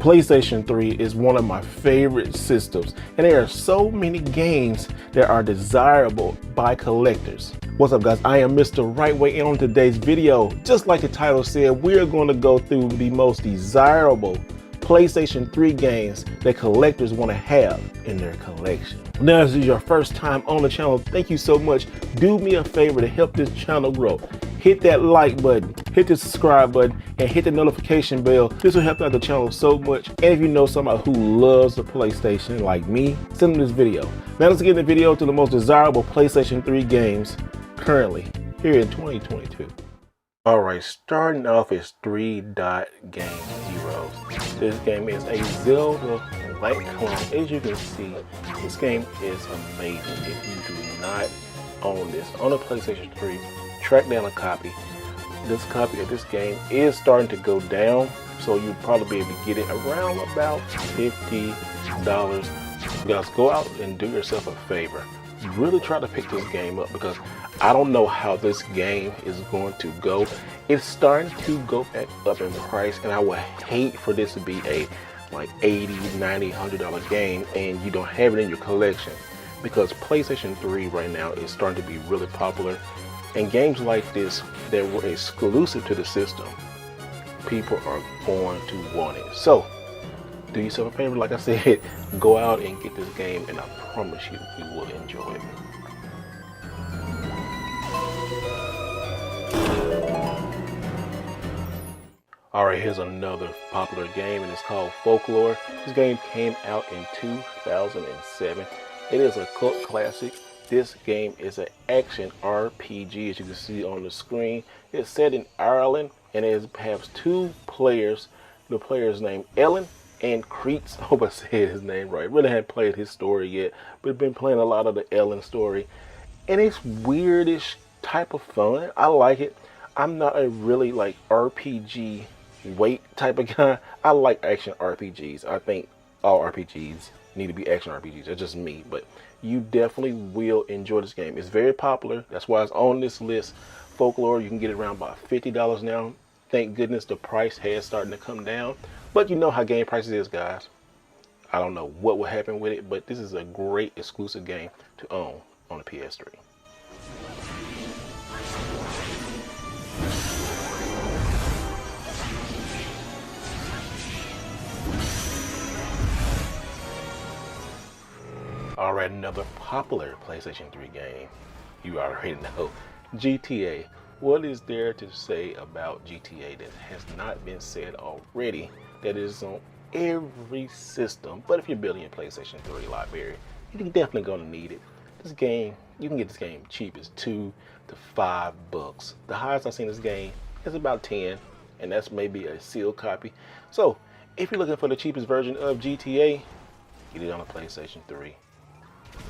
PlayStation 3 is one of my favorite systems, and there are so many games that are desirable by collectors. What's up guys, I am Mr. Wright, and on today's video, just like the title said, we are going to go through the most desirable PlayStation 3 games that collectors want to have in their collection. Now, if this is your first time on the channel, thank you so much. Do me a favor to help this channel grow. Hit that like button, hit the subscribe button, and hit the notification bell. This will help out the channel so much. And if you know somebody who loves the PlayStation like me, send them this video. Now let's get the video to the most desirable PlayStation 3 games currently here in 2022. All right, starting off is 3 Dot Game Heroes. This game is a Zelda-like clone. As you can see, this game is amazing. If you do not own this on a PlayStation 3, track down a copy. This copy of this game is starting to go down, so you'll probably be able to get it around about $50. Guys, go out and do yourself a favor. Really try to pick this game up because I don't know how this game is going to go. It's starting to go back up in price, and I would hate for this to be a like $80, $90, $100 game and you don't have it in your collection, because PlayStation 3 right now is starting to be really popular, and games like this that were exclusive to the system, people are going to want it. So do yourself a favor, like I said, go out and get this game, and I promise you, you will enjoy it. Alright, here's another popular game, and it's called Folklore. This game came out in 2007. It is a cult classic. This game is an action RPG, as you can see on the screen. It's set in Ireland, and it has 2 players. The player's named Ellen and Creets. I hope I said his name right. Really haven't played his story yet, but I've been playing a lot of the Ellen story, and it's weirdish type of fun. I like it. I'm not a really like RPG weight type of guy. I like action RPGs. I think all RPGs need to be action RPGs. That's just me, but you definitely will enjoy this game. It's very popular. That's why it's on this list. Folklore, you can get it around about $50 now. Thank goodness the price has started to come down. But you know how game prices is, guys. I don't know what will happen with it, but this is a great exclusive game to own on the PS3. Alright, another popular PlayStation 3 game. You already know. GTA. What is there to say about GTA that has not been said already? That is on every system. But if you're building a PlayStation 3 library, you're definitely going to need it. This game, you can get this game cheap as $2 to $5. The highest I've seen this game is about 10, and that's maybe a sealed copy. So if you're looking for the cheapest version of GTA, get it on a PlayStation 3.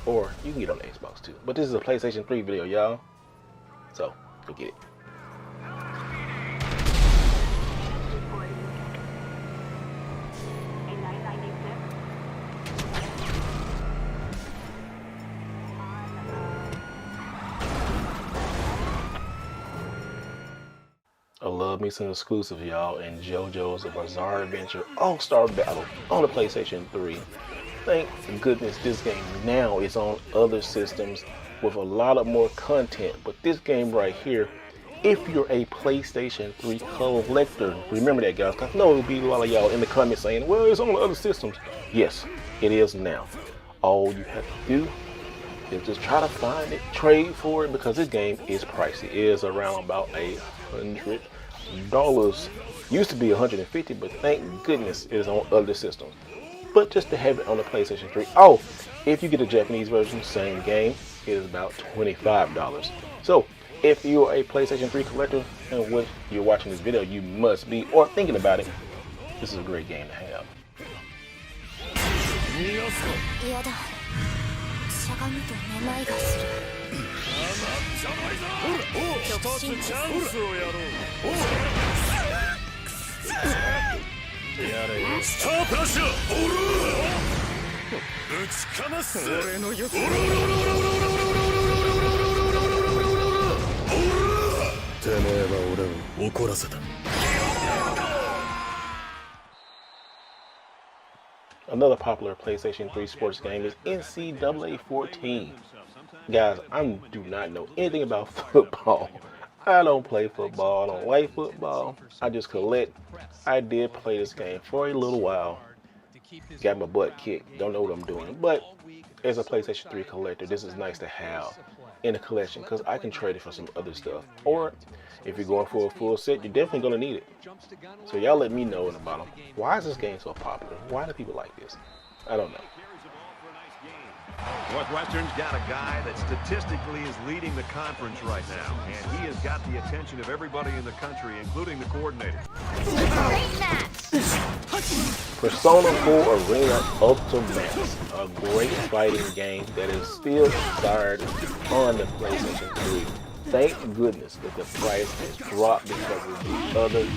Or you can get it on the Xbox too. But this is a PlayStation 3 video, y'all. So, go get it. I love me some exclusives, y'all, and Jojo's A Bizarre Adventure All-Star Battle on the PlayStation 3. Thank goodness this game now is on other systems with a lot of more content, but this game right here, if you're a PlayStation 3 collector, remember that, guys, because I know there'll be a lot of y'all in the comments saying, well, it's on other systems. Yes, it is now. All you have to do is just try to find it, trade for it, because this game is pricey. It is around about $100. Used to be $150, but thank goodness it is on other systems. But just to have it on the PlayStation 3. Oh, if you get a Japanese version, same game, it is about $25. So if you're a PlayStation 3 collector and what you're watching this video, you must be, or thinking about it, this is a great game to have. Another popular PlayStation 3 sports game is NCAA 14. Guys, I do not know anything about football. I don't play football. I don't like football. I just collect. I did play this game for a little while. Got my butt kicked. Don't know what I'm doing. But as a PlayStation 3 collector, this is nice to have in the collection because I can trade it for some other stuff. Or if you're going for a full set, you're definitely going to need it. So y'all let me know in the bottom. Why is this game so popular? Why do people like this? I don't know. Northwestern's got a guy that statistically is leading the conference right now, and he has got the attention of everybody in the country, including the coordinator. Great match! Persona 4 Arena Ultimax, a great fighting game that is still desired on the PlayStation 3. Thank goodness that the price has dropped because of the other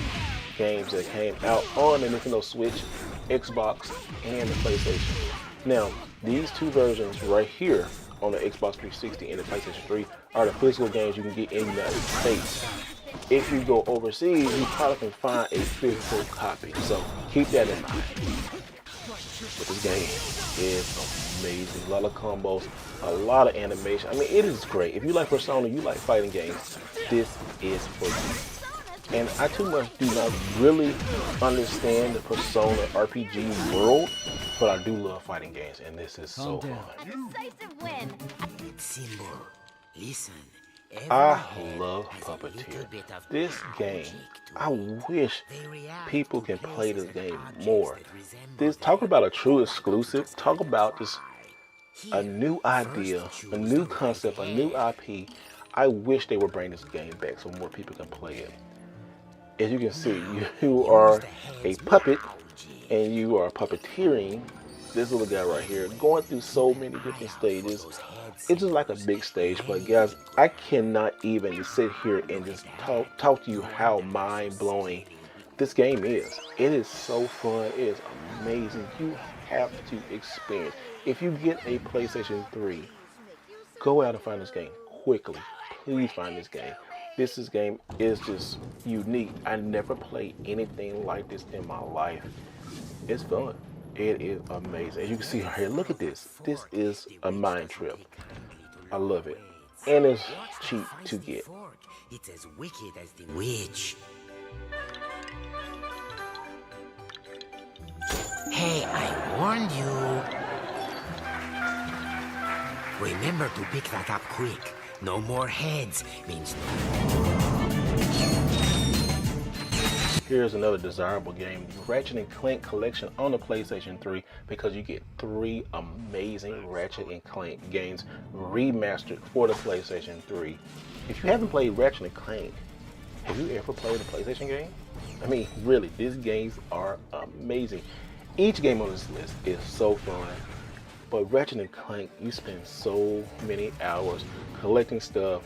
games that came out on the Nintendo Switch, Xbox, and the PlayStation. Now, these two versions right here on the Xbox 360 and the PlayStation 3 are the physical games you can get in the United States. If you go overseas, you probably can find a physical copy. So keep that in mind. But this game is amazing. A lot of combos, a lot of animation. I mean, it is great. If you like Persona, you like fighting games, this is for you. And I too much do not really understand the Persona RPG world, but I do love fighting games, and this is so fun. A decisive win. Symbol. Listen. I love Puppeteer. This game, I wish people can play this game more. Talk about a true exclusive. Talk about this, a new idea, a new concept, a new IP. I wish they would bring this game back so more people can play it. As you can see, you are a puppet and you are puppeteering this little guy right here, going through so many different stages. It's just like a big stage, but guys, I cannot even sit here and just talk to you how mind-blowing this game is. It is so fun. It is amazing. You have to experience. If you get a PlayStation 3, go out and find this game quickly. Please find this game. This game is just unique. I never played anything like this in my life. It's fun. It is amazing. As you can see right here, look at this. This is a mind trip. I love it. And it's cheap to get. It's as wicked as the witch. Hey, I warned you. Remember to pick that up quick. No more heads means Here's another desirable game, Ratchet & Clank Collection on the PlayStation 3, because you get 3 amazing Ratchet & Clank games remastered for the PlayStation 3. If you haven't played Ratchet & Clank, have you ever played a PlayStation game? I mean, really, these games are amazing. Each game on this list is so fun, but Ratchet & Clank, you spend so many hours collecting stuff.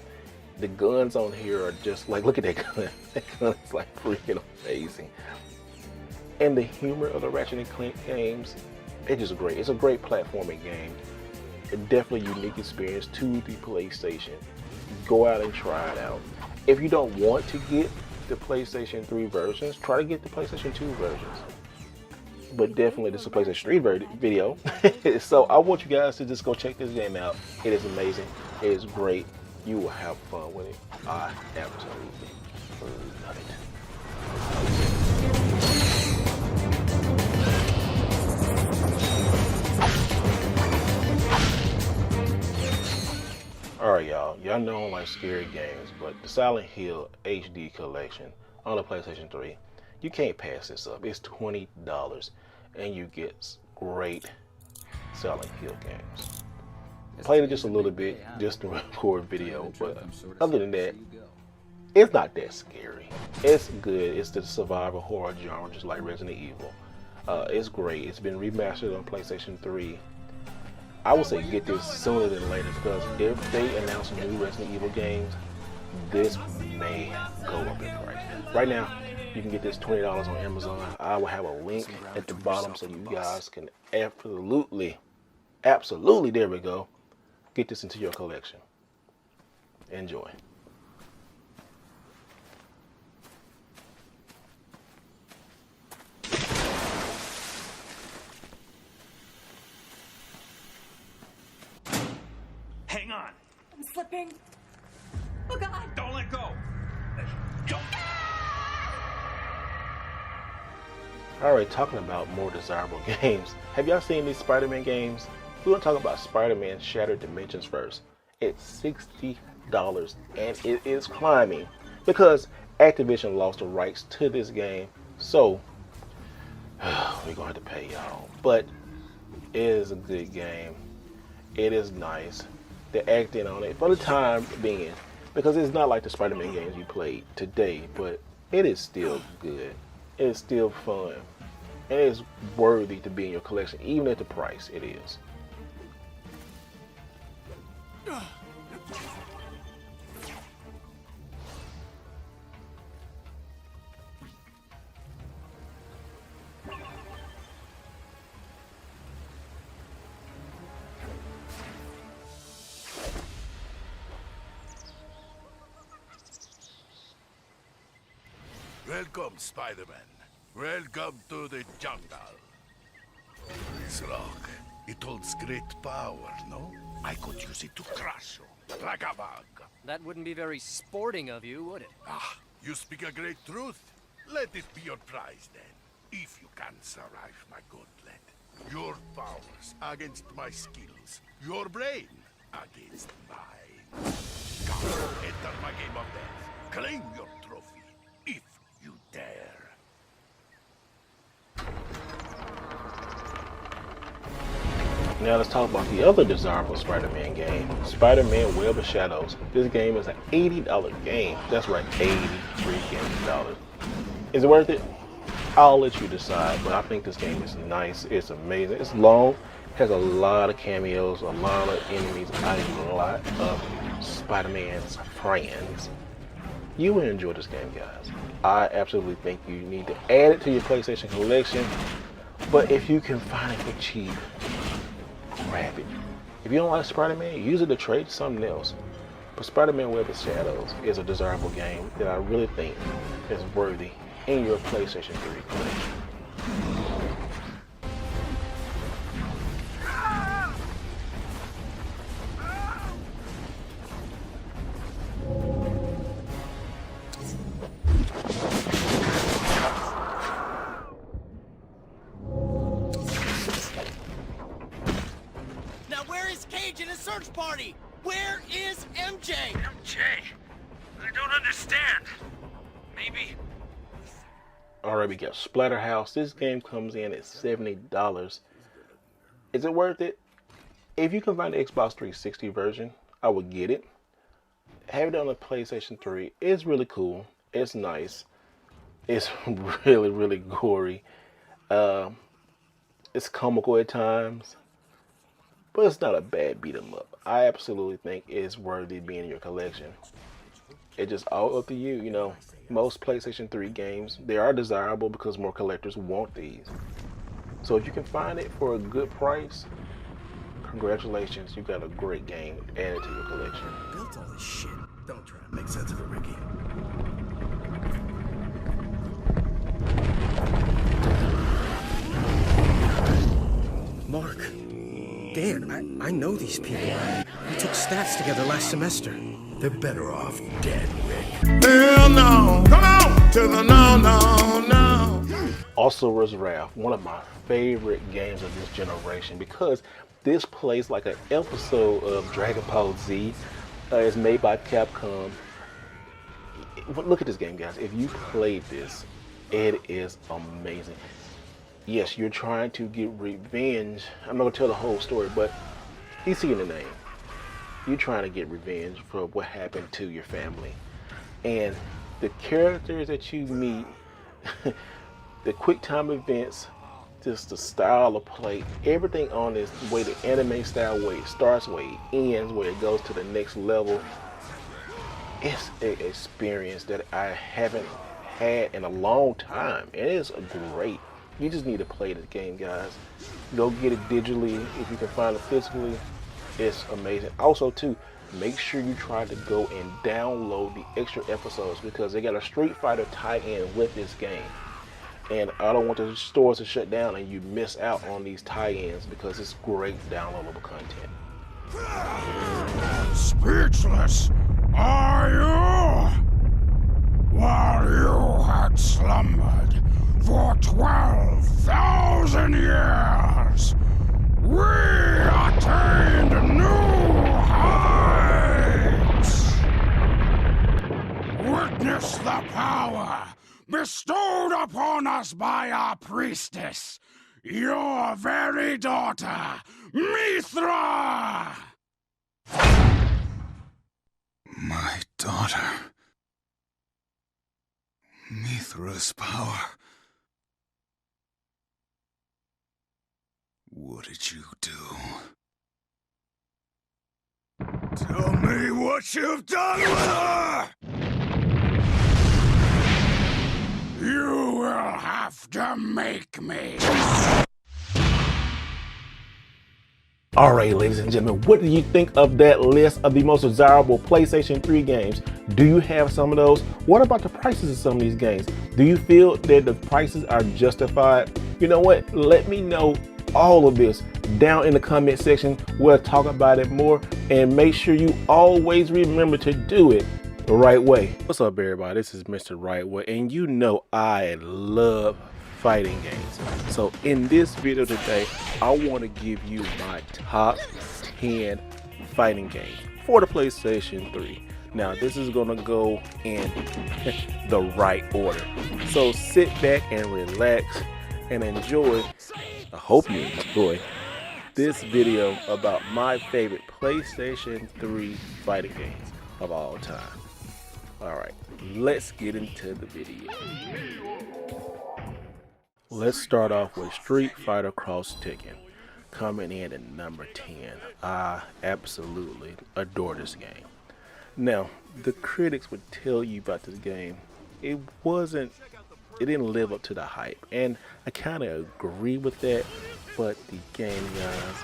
The guns on here are just like, look at that gun. That gun is like freaking amazing. And the humor of the Ratchet & Clank games, it's just great. It's a great platforming game. A definitely unique experience to the PlayStation. Go out and try it out. If you don't want to get the PlayStation 3 versions, try to get the PlayStation 2 versions. But definitely this is a PlayStation 3 video. So I want you guys to just go check this game out. It is amazing. It is great. You will have fun with it. I absolutely love it. Alright y'all know I don't like scary games, but the Silent Hill HD collection on the PlayStation 3, you can't pass this up. It's $20 and you get great Silent Hill games. Played it just a little bit just to record video, but other than that, it's not that scary. It's good. It's the survival horror genre, just like Resident Evil. It's great. It's been remastered on PlayStation 3. I would say get this sooner than later, because if they announce new Resident Evil games, this may go up in price. Right now, you can get this $20 on Amazon. I will have a link at the bottom so you guys can absolutely, there we go, get this into your collection. Enjoy. slipping. Oh God! Don't let go. Don't. Alright, talking about more desirable games. Have y'all seen these Spider-Man games? We're going to talk about Spider-Man Shattered Dimensions first. It's $60 and it is climbing because Activision lost the rights to this game. So, we're going to have to pay y'all. But it is a good game. It is nice. They're acting on it for the time being. Because it's not like the Spider-Man games you played today. But it is still good. It is still fun. And it is worthy to be in your collection, even at the price it is. Welcome, Spider-Man. Welcome to the jungle. This rock, it holds great power, no? I could use it to crush you, like a bug. That wouldn't be very sporting of you, would it? Ah, you speak a great truth. Let it be your prize, then. If you can survive my gauntlet. Your powers against my skills. Your brain against mine. Come, enter my game of death. Claim your trophy, if you dare. Now let's talk about the other desirable Spider-Man game, Spider-Man Web of Shadows. This game is an $80 game. That's right, 80 freaking dollars. Is it worth it? I'll let you decide, but I think this game is nice. It's amazing. It's long, has a lot of cameos, a lot of enemies, a lot of Spider-Man's friends. You will enjoy this game, guys. I absolutely think you need to add it to your PlayStation collection, but if you can find it for cheap, grab it. If you don't like Spider-Man, use it to trade something else. But Spider-Man Web of Shadows is a desirable game that I really think is worthy in your PlayStation 3 collection. Now where is Cage and his search party? Where is MJ? MJ? I don't understand. Maybe. Alright, we got Splatterhouse. This game comes in at $70. Is it worth it? If you can find the Xbox 360 version, I would get it. Have it on the PlayStation 3. It's really cool. It's nice. It's really, really gory. It's comical at times. But it's not a bad beat 'em up. I absolutely think it's worthy being in your collection. It's just all up to you, you know. Most PlayStation 3 games, they are desirable because more collectors want these. So if you can find it for a good price, congratulations, you got a great game added to your collection. Built all this shit. Don't try and make sense of it, Ricky. Mark. Dan, I know these people. We took stats together last semester. They're better off dead, Rick. Hell no! Come on! To the no. Asura's Wrath, one of my favorite games of this generation because this plays like an episode of Dragon Ball Z. It's made by Capcom. Look at this game, guys. If you played this, it is amazing. Yes, you're trying to get revenge. I'm not going to tell the whole story, but you see in the name. You're trying to get revenge for what happened to your family. And the characters that you meet, the quick time events, just the style of play, everything on this way, the anime style way it starts, way it ends, where it goes to the next level. It's an experience that I haven't had in a long time. It is great. You just need to play this game, guys. Go get it digitally if you can find it physically. It's amazing. Also, too, make sure you try to go and download the extra episodes because they got a Street Fighter tie-in with this game. And I don't want the stores to shut down and you miss out on these tie-ins because it's great downloadable content. Speechless are you? While you had slumbered for 12,000 years, we attained new heights. Witness the power bestowed upon us by our priestess, your very daughter, Mithra! My daughter. Mithra's power. What did you do? Tell me what you've done with her! You will have to make me. Alright, ladies and gentlemen, what do you think of that list of the most desirable PlayStation 3 games? Do you have some of those? What about the prices of some of these games? Do you feel that the prices are justified? You know what? Let me know all of this down in the comment section. We'll talk about it more, and make sure you always remember to do it the right way. What's up, everybody? This is Mr. Right Way, and you know I love fighting games. So in this video today, I want to give you my top 10 fighting games for the PlayStation 3. Now this is gonna go in the right order. So sit back and relax and enjoy. I hope you enjoy this video about my favorite PlayStation 3 fighting games of all time. Alright, let's get into the video. Let's start off with Street Fighter Cross Tekken, coming in at number 10. I absolutely adore this game. Now, the critics would tell you about this game, it didn't live up to the hype, and I kind of agree with that. But the game, guys,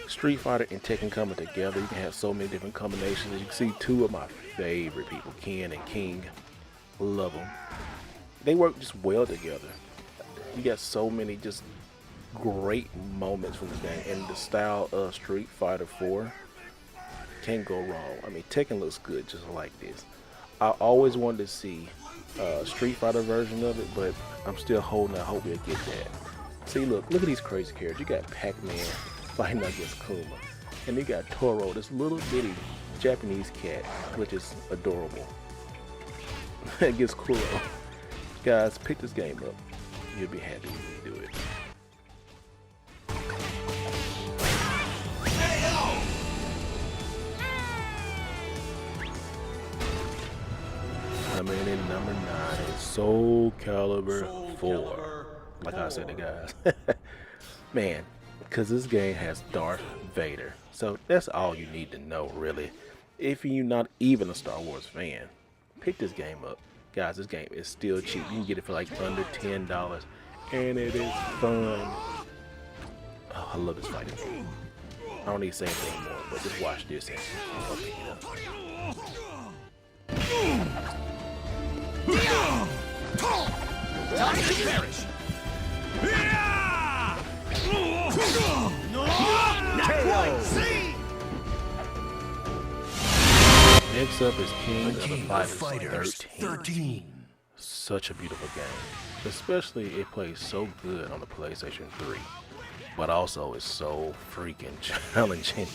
Street Fighter and Tekken coming together, you can have so many different combinations. As you can see, two of my favorite people, Ken and King, love them. They work just well together. You got so many just great moments from the game, and the style of Street Fighter 4 can't go wrong. I mean, Tekken looks good just like this. I always wanted to see a Street Fighter version of it, but I'm still holding out hope we'll get that. See, look at these crazy characters. You got Pac-Man fighting against Kuma, and you got Toro, this little bitty Japanese cat, which is adorable, against Kuro. Guys, pick this game up. You'll be happy when you do it. Coming in number 9, Soul Calibur 4. Like I said to guys. Man, because this game has Darth Vader. So that's all you need to know, really. If you're not even a Star Wars fan, pick this game up. Guys, this game is still cheap. You can get it for like under $10, and it is fun. Oh, I love this fighting game. I don't need to say anything more, but just watch this and I'll pick it up. Time to perish. Next up is King of the Fighters 13. Such a beautiful game. Especially it plays so good on the PlayStation 3. But also it's so freaking challenging.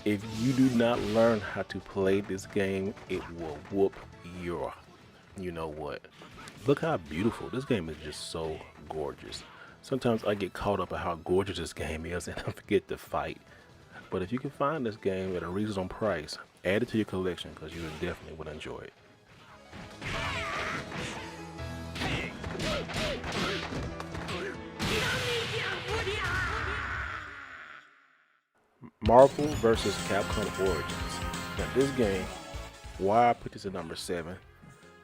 If you do not learn how to play this game, it will whoop your you know what. Look how beautiful. This game is just so gorgeous. Sometimes I get caught up in how gorgeous this game is and I forget to fight. But if you can find this game at a reasonable price, add it to your collection because you definitely would enjoy it. Marvel vs. Capcom Origins. Now this game, why I put this at number 7?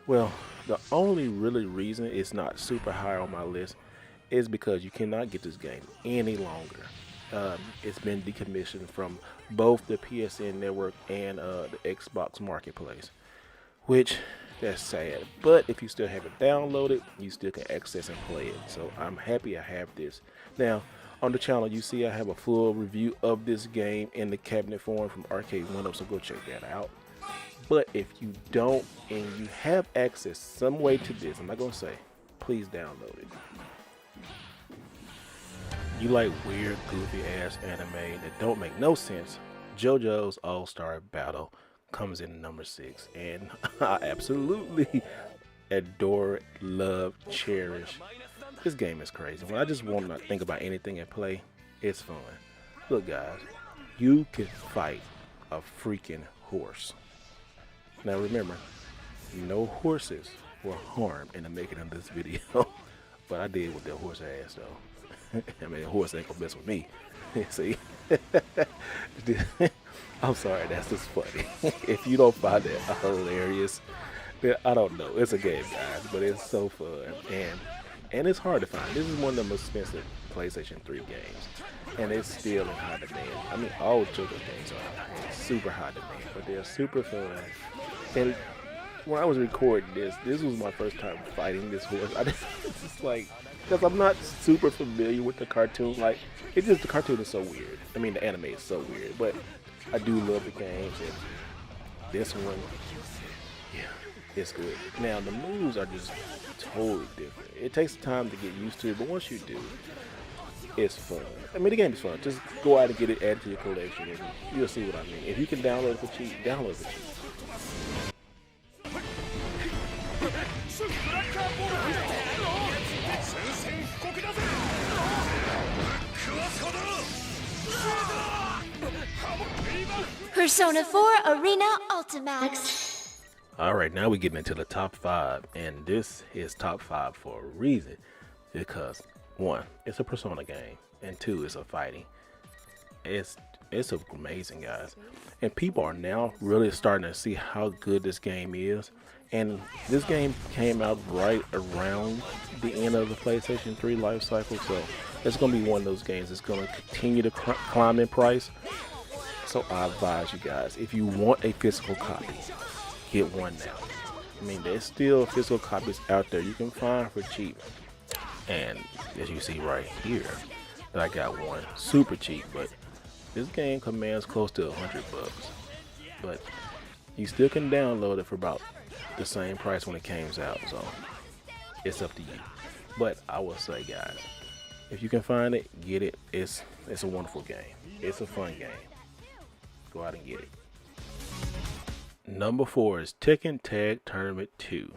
Well, the only really reason it's not super high on my list is because you cannot get this game any longer. It's been decommissioned from both the PSN network and the Xbox marketplace, which that's sad. But if you still have it downloaded, you still can access and play it. So I'm happy I have this. Now, On the channel, you see I have a full review of this game in the cabinet form from Arcade 1-Up, so go check that out. But if you don't and you have access some way to this, I'm not gonna say, please download it. You like weird, goofy ass anime that don't make no sense, JoJo's All-Star Battle comes in number 6, and I absolutely adore, love, cherish. This game is crazy. When I just want to think about anything and play, it's fun. Look guys, you can fight a freaking horse. Now remember, no horses were harmed in the making of this video, but I did with that horse ass though. I mean, a horse ain't gonna mess with me. See? I'm sorry, that's just funny. If you don't find that hilarious, then I don't know. It's a game, guys, but it's so fun. And it's hard to find. This is one of the most expensive PlayStation 3 games, and it's still in high demand. I mean, all Jojo games are in super high demand, but they're super fun. And when I was recording this was my first time fighting this horse. It's just like, because I'm not super familiar with the cartoon. Like, it's just, the cartoon is so weird. I mean, the anime is so weird, but I do love the games, and this one, yeah, it's good. Now, the moves are just totally different. It takes time to get used to it, but once you do, it's fun. I mean, the game is fun. Just go out and get it added to your collection, and you'll see what I mean. If you can download it for cheap, download it for cheap. Persona 4 Arena Ultimax. Alright, now we're getting into the top 5, and this is top 5 for a reason. Because 1, it's a Persona game, and 2, it's a fighting. It's amazing, guys. And people are now really starting to see how good this game is. And this game came out right around the end of the PlayStation 3 life cycle, so it's going to be one of those games that's going to continue to climb in price. So I advise you guys, if you want a physical copy, get one now. I mean, there's still physical copies out there you can find for cheap. And as you see right here, that I got one super cheap, but this game commands close to $100. But you still can download it for about the same price when it came out, so it's up to you. But I will say, guys, if you can find it, get it. It's a wonderful game. It's a fun game. Go out and get it. Number 4 is Tekken Tag Tournament 2.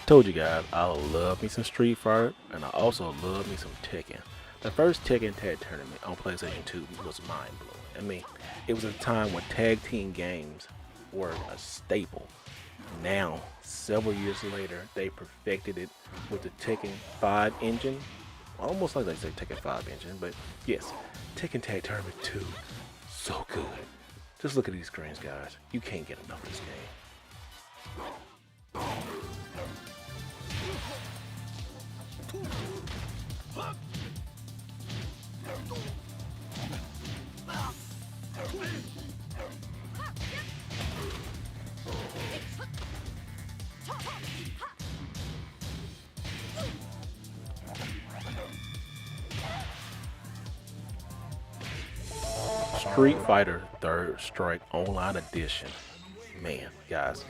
Told you guys, I love me some Street Fighter, and I also love me some Tekken. The first Tekken Tag Tournament on PlayStation 2 was mind-blowing. I mean, it was a time when tag team games were a staple. Now, several years later, they perfected it with the Tekken 5 engine. Almost like they say Tekken 5 engine, but yes, Tekken Tag Tournament 2, so good. Just look at these screens, guys. You can't get enough of this Street Fighter 3rd Strike Online Edition. Man, guys,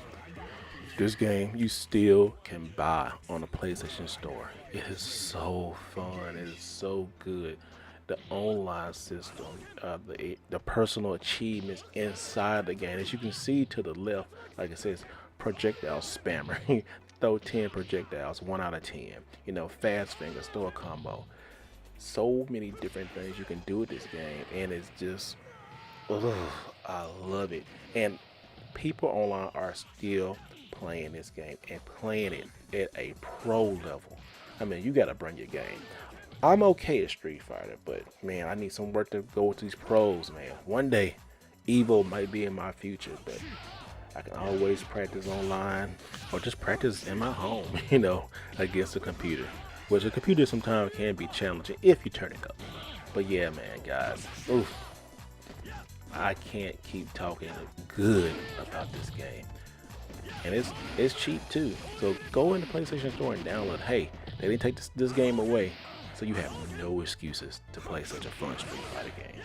this game you still can buy on the PlayStation Store. It is so fun. It is so good. The online system, the personal achievements inside the game. As you can see to the left, like it says, projectile spammer. Throw 10 projectiles, 1 out of 10. You know, fast fingers, throw a combo. So many different things you can do with this game, and it's just, I love it. And people online are still playing this game and playing it at a pro level. I mean, you gotta bring your game. I'm okay at Street Fighter, but man, I need some work to go with these pros, man. One day, Evo might be in my future, but I can always practice online or just practice in my home, you know, against the computer. Which a computer sometimes can be challenging if you turn it up. But yeah, man, guys, oof, I can't keep talking good about this game. And it's cheap too. So go in the PlayStation Store and download. Hey, they didn't take this game away. So you have no excuses to play such a fun Street Fighter game.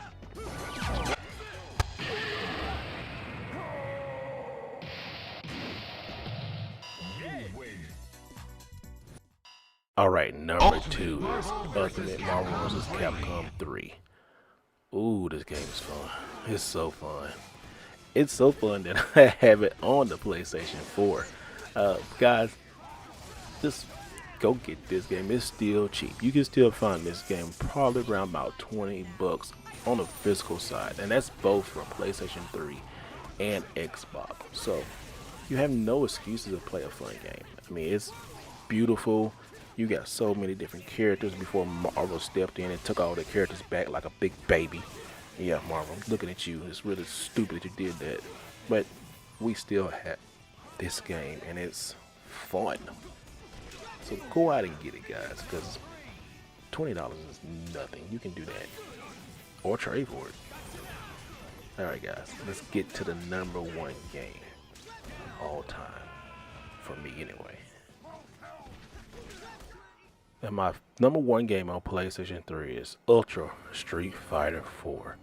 Alright, number 2 is Ultimate Marvel vs. Capcom 3. Ooh, this game is fun. It's so fun. It's so fun that I have it on the PlayStation 4. Guys, just go get this game. It's still cheap. You can still find this game probably around about $20 on the physical side. And that's both for PlayStation 3 and Xbox. So you have no excuses to play a fun game. I mean, it's beautiful. You got so many different characters before Marvel stepped in and took all the characters back like a big baby. Yeah, Marvel, I'm looking at you. It's really stupid that you did that. But we still have this game, and it's fun. So go out and get it, guys, because $20 is nothing. You can do that. Or trade for it. Alright, guys, let's get to the number 1 game of all time. For me, anyway. And my number 1 game on PlayStation 3 is Ultra Street Fighter 4.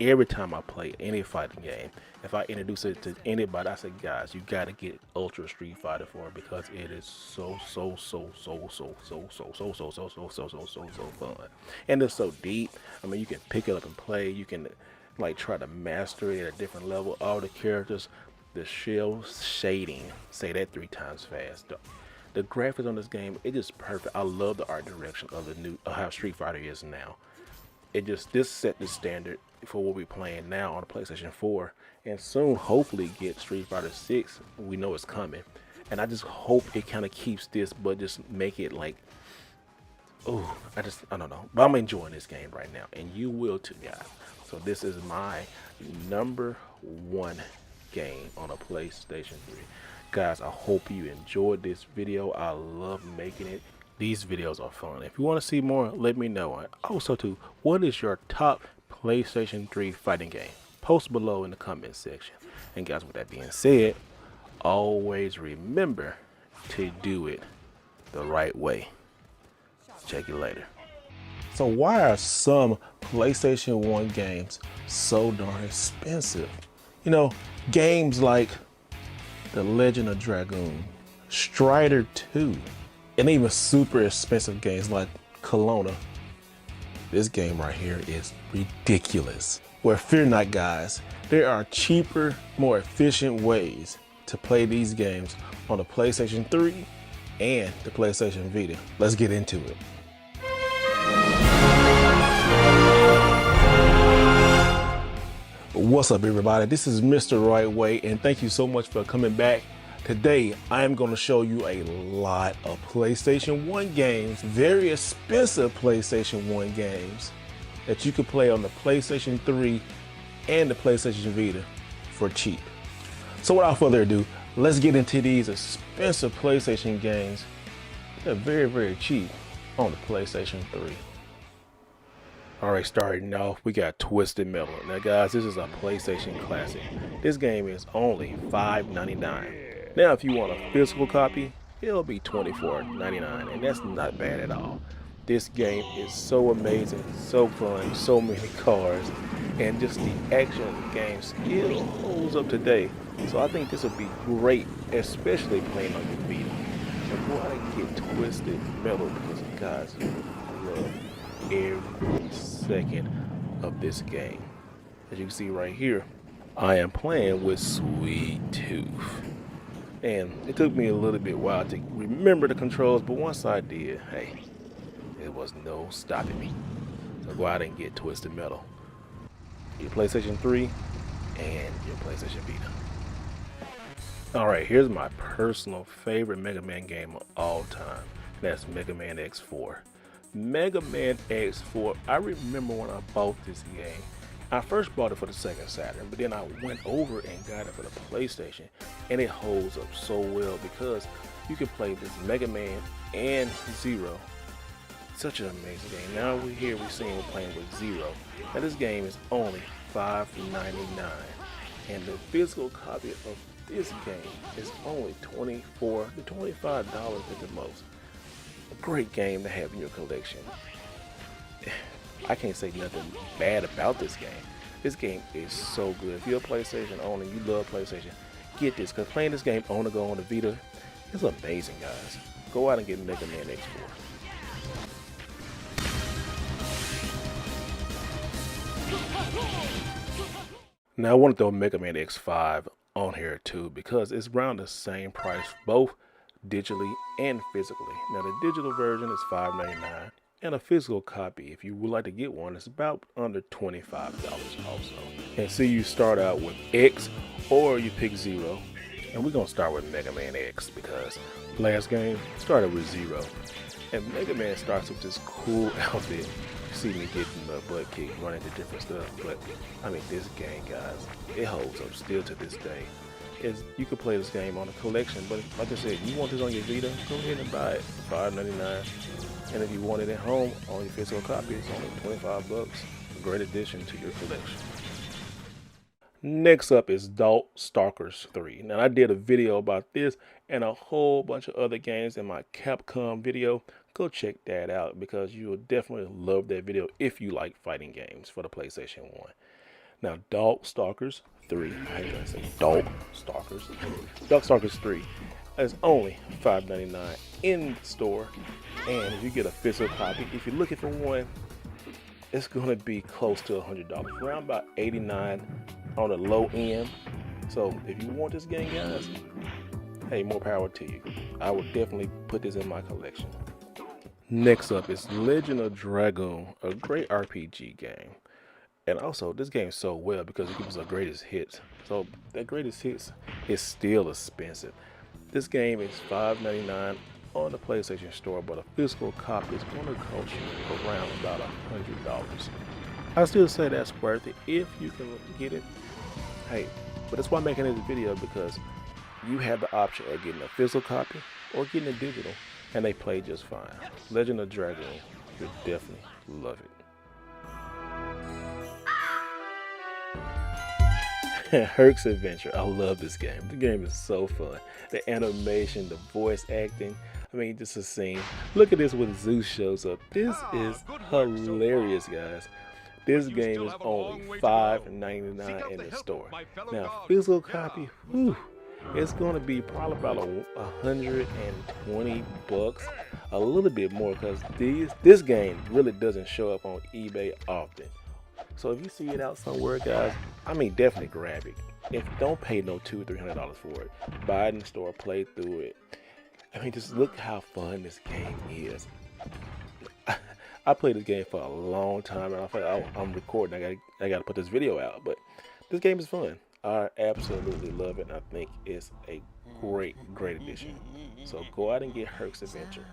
Every time I play any fighting game, if I introduce it to anybody, I say, guys, you gotta get Ultra Street Fighter 4 because it is so fun. And it's so deep. I mean, you can pick it up and play. You can like try to master it at a different level. All the characters, the shell shading, say that 3 times fast. The graphics on this game, it is perfect. I love the art direction of the new how Street Fighter is now. This set the standard for what we're playing now on the PlayStation 4, and soon hopefully get Street Fighter 6. We know it's coming, and I just hope it kind of keeps this, but just make it like, oh, I don't know. But I'm enjoying this game right now, and you will too, guys. So this is my number 1 game on a PlayStation 3. Guys, I hope you enjoyed this video. I love making it. These videos are fun. If you want to see more, let me know. And also too, what is your top PlayStation 3 fighting game? Post below in the comment section. And guys, with that being said, always remember to do it the right way. Check you later. So why are some PlayStation 1 games so darn expensive? You know, games like The Legend of Dragoon, Strider 2, and even super expensive games like Klonoa. This game right here is ridiculous. Well, fear not, guys. There are cheaper, more efficient ways to play these games on the PlayStation 3 and the PlayStation Vita. Let's get into it. What's up, everybody? This is Mr. Right Way, and thank you so much for coming back. Today, I am going to show you a lot of PlayStation 1 games, very expensive PlayStation 1 games that you can play on the PlayStation 3 and the PlayStation Vita for cheap. So without further ado, let's get into these expensive PlayStation games. They're very, very cheap on the PlayStation 3. Alright, starting off, we got Twisted Metal. Now guys, this is a PlayStation classic. This game is only $5.99. Now if you want a physical copy, it'll be $24.99, and that's not bad at all. This game is so amazing, so fun, so many cars, and just the action of the game still holds up today. So I think this would be great, especially playing on your Vita. So go ahead and get Twisted Metal because guys, I love every second of this game. As you can see right here, I am playing with Sweet Tooth. And it took me a little bit while to remember the controls, but once I did, hey, there was no stopping me. So go out and get Twisted Metal. Your PlayStation 3 and your PlayStation Vita. Alright, here's my personal favorite Mega Man game of all time. That's Mega Man X4. Mega Man X4, I remember when I bought this game. I first bought it for the Sega Saturn, but then I went over and got it for the PlayStation, and it holds up so well because you can play this Mega Man and Zero. Such an amazing game. Now we're playing with Zero. Now this game is only $5.99, and the physical copy of this game is only $24 to $25 at the most. great game to have in your collection. I can't say nothing bad about this game. This game is so good. If you're a PlayStation owner and you love PlayStation, get this, because playing this game on the go on the Vita is amazing, guys. Go out and get Mega Man X4. Now I want to throw Mega Man X5 on here too, because it's around the same price, both digitally and physically. Now the digital version is $5.99, and a physical copy, if you would like to get one, is about under $25 also. And see, you start out with X or you pick 0. And we're gonna start with Mega Man X because last game started with 0. And Mega Man starts with this cool outfit. You see me getting the butt kick, running to different stuff. But I mean, this game, guys, it holds up still to this day. You can play this game on a collection, but like I said, you want this on your Vita, go ahead and buy it, $5.99. And if you want it at home on your physical copy, it's only $25. A great addition to your collection. Next up is Darkstalkers 3. Now I did a video about this and a whole bunch of other games in my Capcom video. Go check that out because you will definitely love that video if you like fighting games for the PlayStation 1. Now Darkstalkers 3, I hate to say Darkstalkers 3 is only $5.99 in the store, and if you get a physical copy, if you're looking for one, it's going to be close to $100, around about $89 on the low end. So if you want this game, guys, hey, more power to you. I would definitely put this in my collection. Next up is Legend of Dragoon, a great RPG game. And also, this game is so well because it gives us a greatest hits. So that greatest hits is still expensive. This game is $5.99 on the PlayStation Store, but a physical copy is going to cost you around about $100. I still say that's worth it if you can get it. Hey, but that's why I'm making this video, because you have the option of getting a physical copy or getting a digital, and they play just fine. Legend of Dragoon, you'll definitely love it. Herc's Adventure. I love this game. The game is so fun. The animation, the voice acting. I mean, just a scene. Look at this when Zeus shows up. This is hilarious, guys. This game is only $5.99 in the store. Now, physical copy, whew, it's going to be probably about $120, a little bit more, because this game really doesn't show up on eBay often. So if you see it out somewhere, guys, I mean, definitely grab it. If don't pay no $200 or $300 for it, buy it in the store, play through it. I mean, just look how fun this game is. I played this game for a long time, and I feel like I'm recording. I got to put this video out, but this game is fun. I absolutely love it, and I think it's a great addition. So go out and get Herc's Adventure.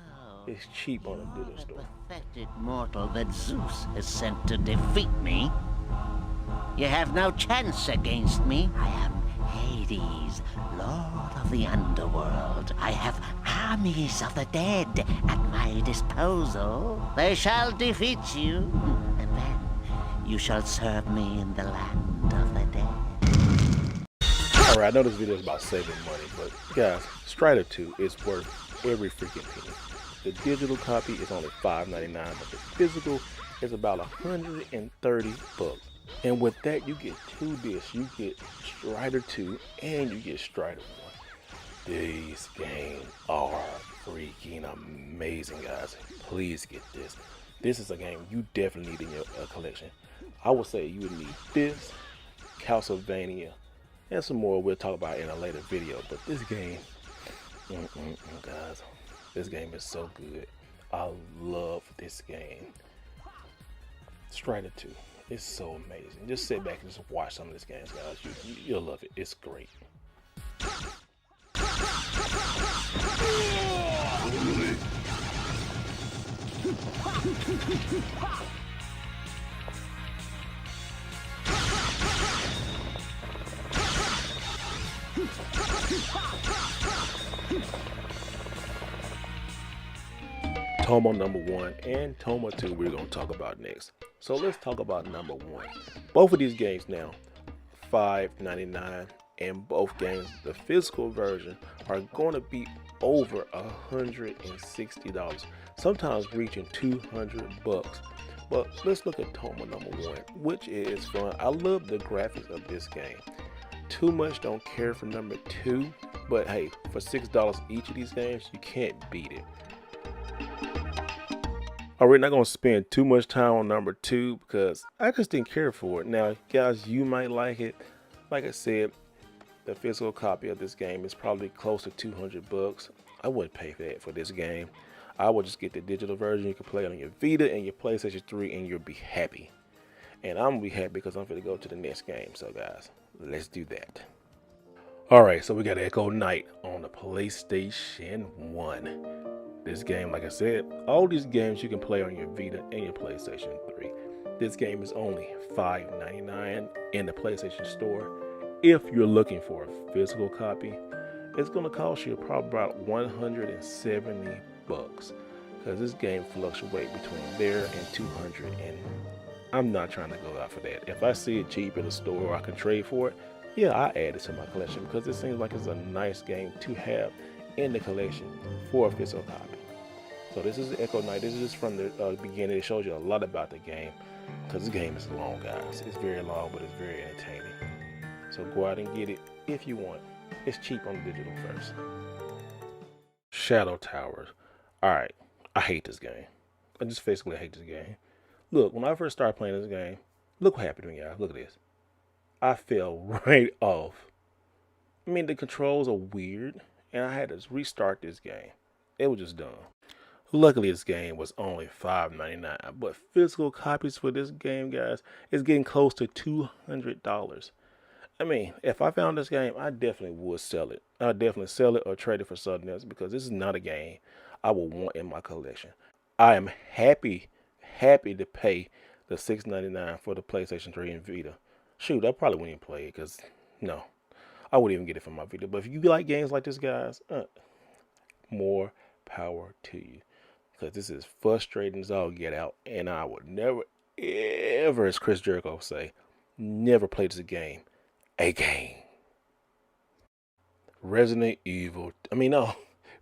It's cheap on a digital store. Pathetic mortal that Zeus has sent to defeat me. You have no chance against me. I am Hades, Lord of the Underworld. I have armies of the dead at my disposal. They shall defeat you, and then you shall serve me in the land of the dead. Alright, I know this video is about saving money, but guys, Strider 2 is worth every freaking penny. The digital copy is only $5.99, but the physical is about $130. And with that, you get 2 discs. You get Strider 2 and you get Strider 1. These games are freaking amazing, guys. Please get this. This is a game you definitely need in your collection. I would say you would need this, Castlevania, and some more we'll talk about in a later video. But this game, guys, this game is so good. I love this game. Strider 2. It's so amazing. Just sit back and just watch some of these games, guys. You'll love it. It's great. Toma number 1 and Toma 2 we're going to talk about next. So let's talk about number 1. Both of these games now, $5.99, and both games, the physical version, are going to be over $160. sometimes reaching 200 bucks. But let's look at Toma number 1, which is fun. I love the graphics of this game. Too much don't care for number 2, but hey, for $6 each of these games, you can't beat it. Alright, not gonna spend too much time on number 2 because I just didn't care for it. Now, guys, you might like it. Like I said, the physical copy of this game is probably close to 200 bucks. I wouldn't pay for that for this game. I would just get the digital version. You can play it on your Vita and your PlayStation 3 and you'll be happy. And I'm gonna be happy because I'm gonna go to the next game. So guys, let's do that. Alright, so we got Echo Knight on the PlayStation 1. This game, like I said, all these games you can play on your Vita and your PlayStation 3. This game is only $5.99 in the PlayStation Store. If you're looking for a physical copy, it's going to cost you probably about 170 bucks because this game fluctuates between there and 200, and I'm not trying to go out for that. If I see it cheap in the store or I can trade for it, yeah, I add it to my collection because it seems like it's a nice game to have in the collection for a physical copy. So this is Echo Knight. This is just from the beginning. It shows you a lot about the game because this game is long, guys. It's very long, but it's very entertaining. So go out and get it if you want. It's cheap on the digital first. Shadow Towers. Alright, I hate this game. I just basically hate this game. Look, when I first started playing this game, look what happened to me, guys. Look at this. I fell right off. I mean, the controls are weird, and I had to restart this game. It was just dumb. Luckily, this game was only $5.99, but physical copies for this game, guys, is getting close to $200. I mean, if I found this game, I definitely would sell it. I'd definitely sell it or trade it for something else because this is not a game I would want in my collection. I am happy to pay the $6.99 for the PlayStation 3 and Vita. Shoot, I probably wouldn't even play it because, no, I wouldn't even get it for my Vita. But if you like games like this, guys, more power to you. Because this is frustrating as all get out. And I would never, ever, as Chris Jericho would say, never play this game again.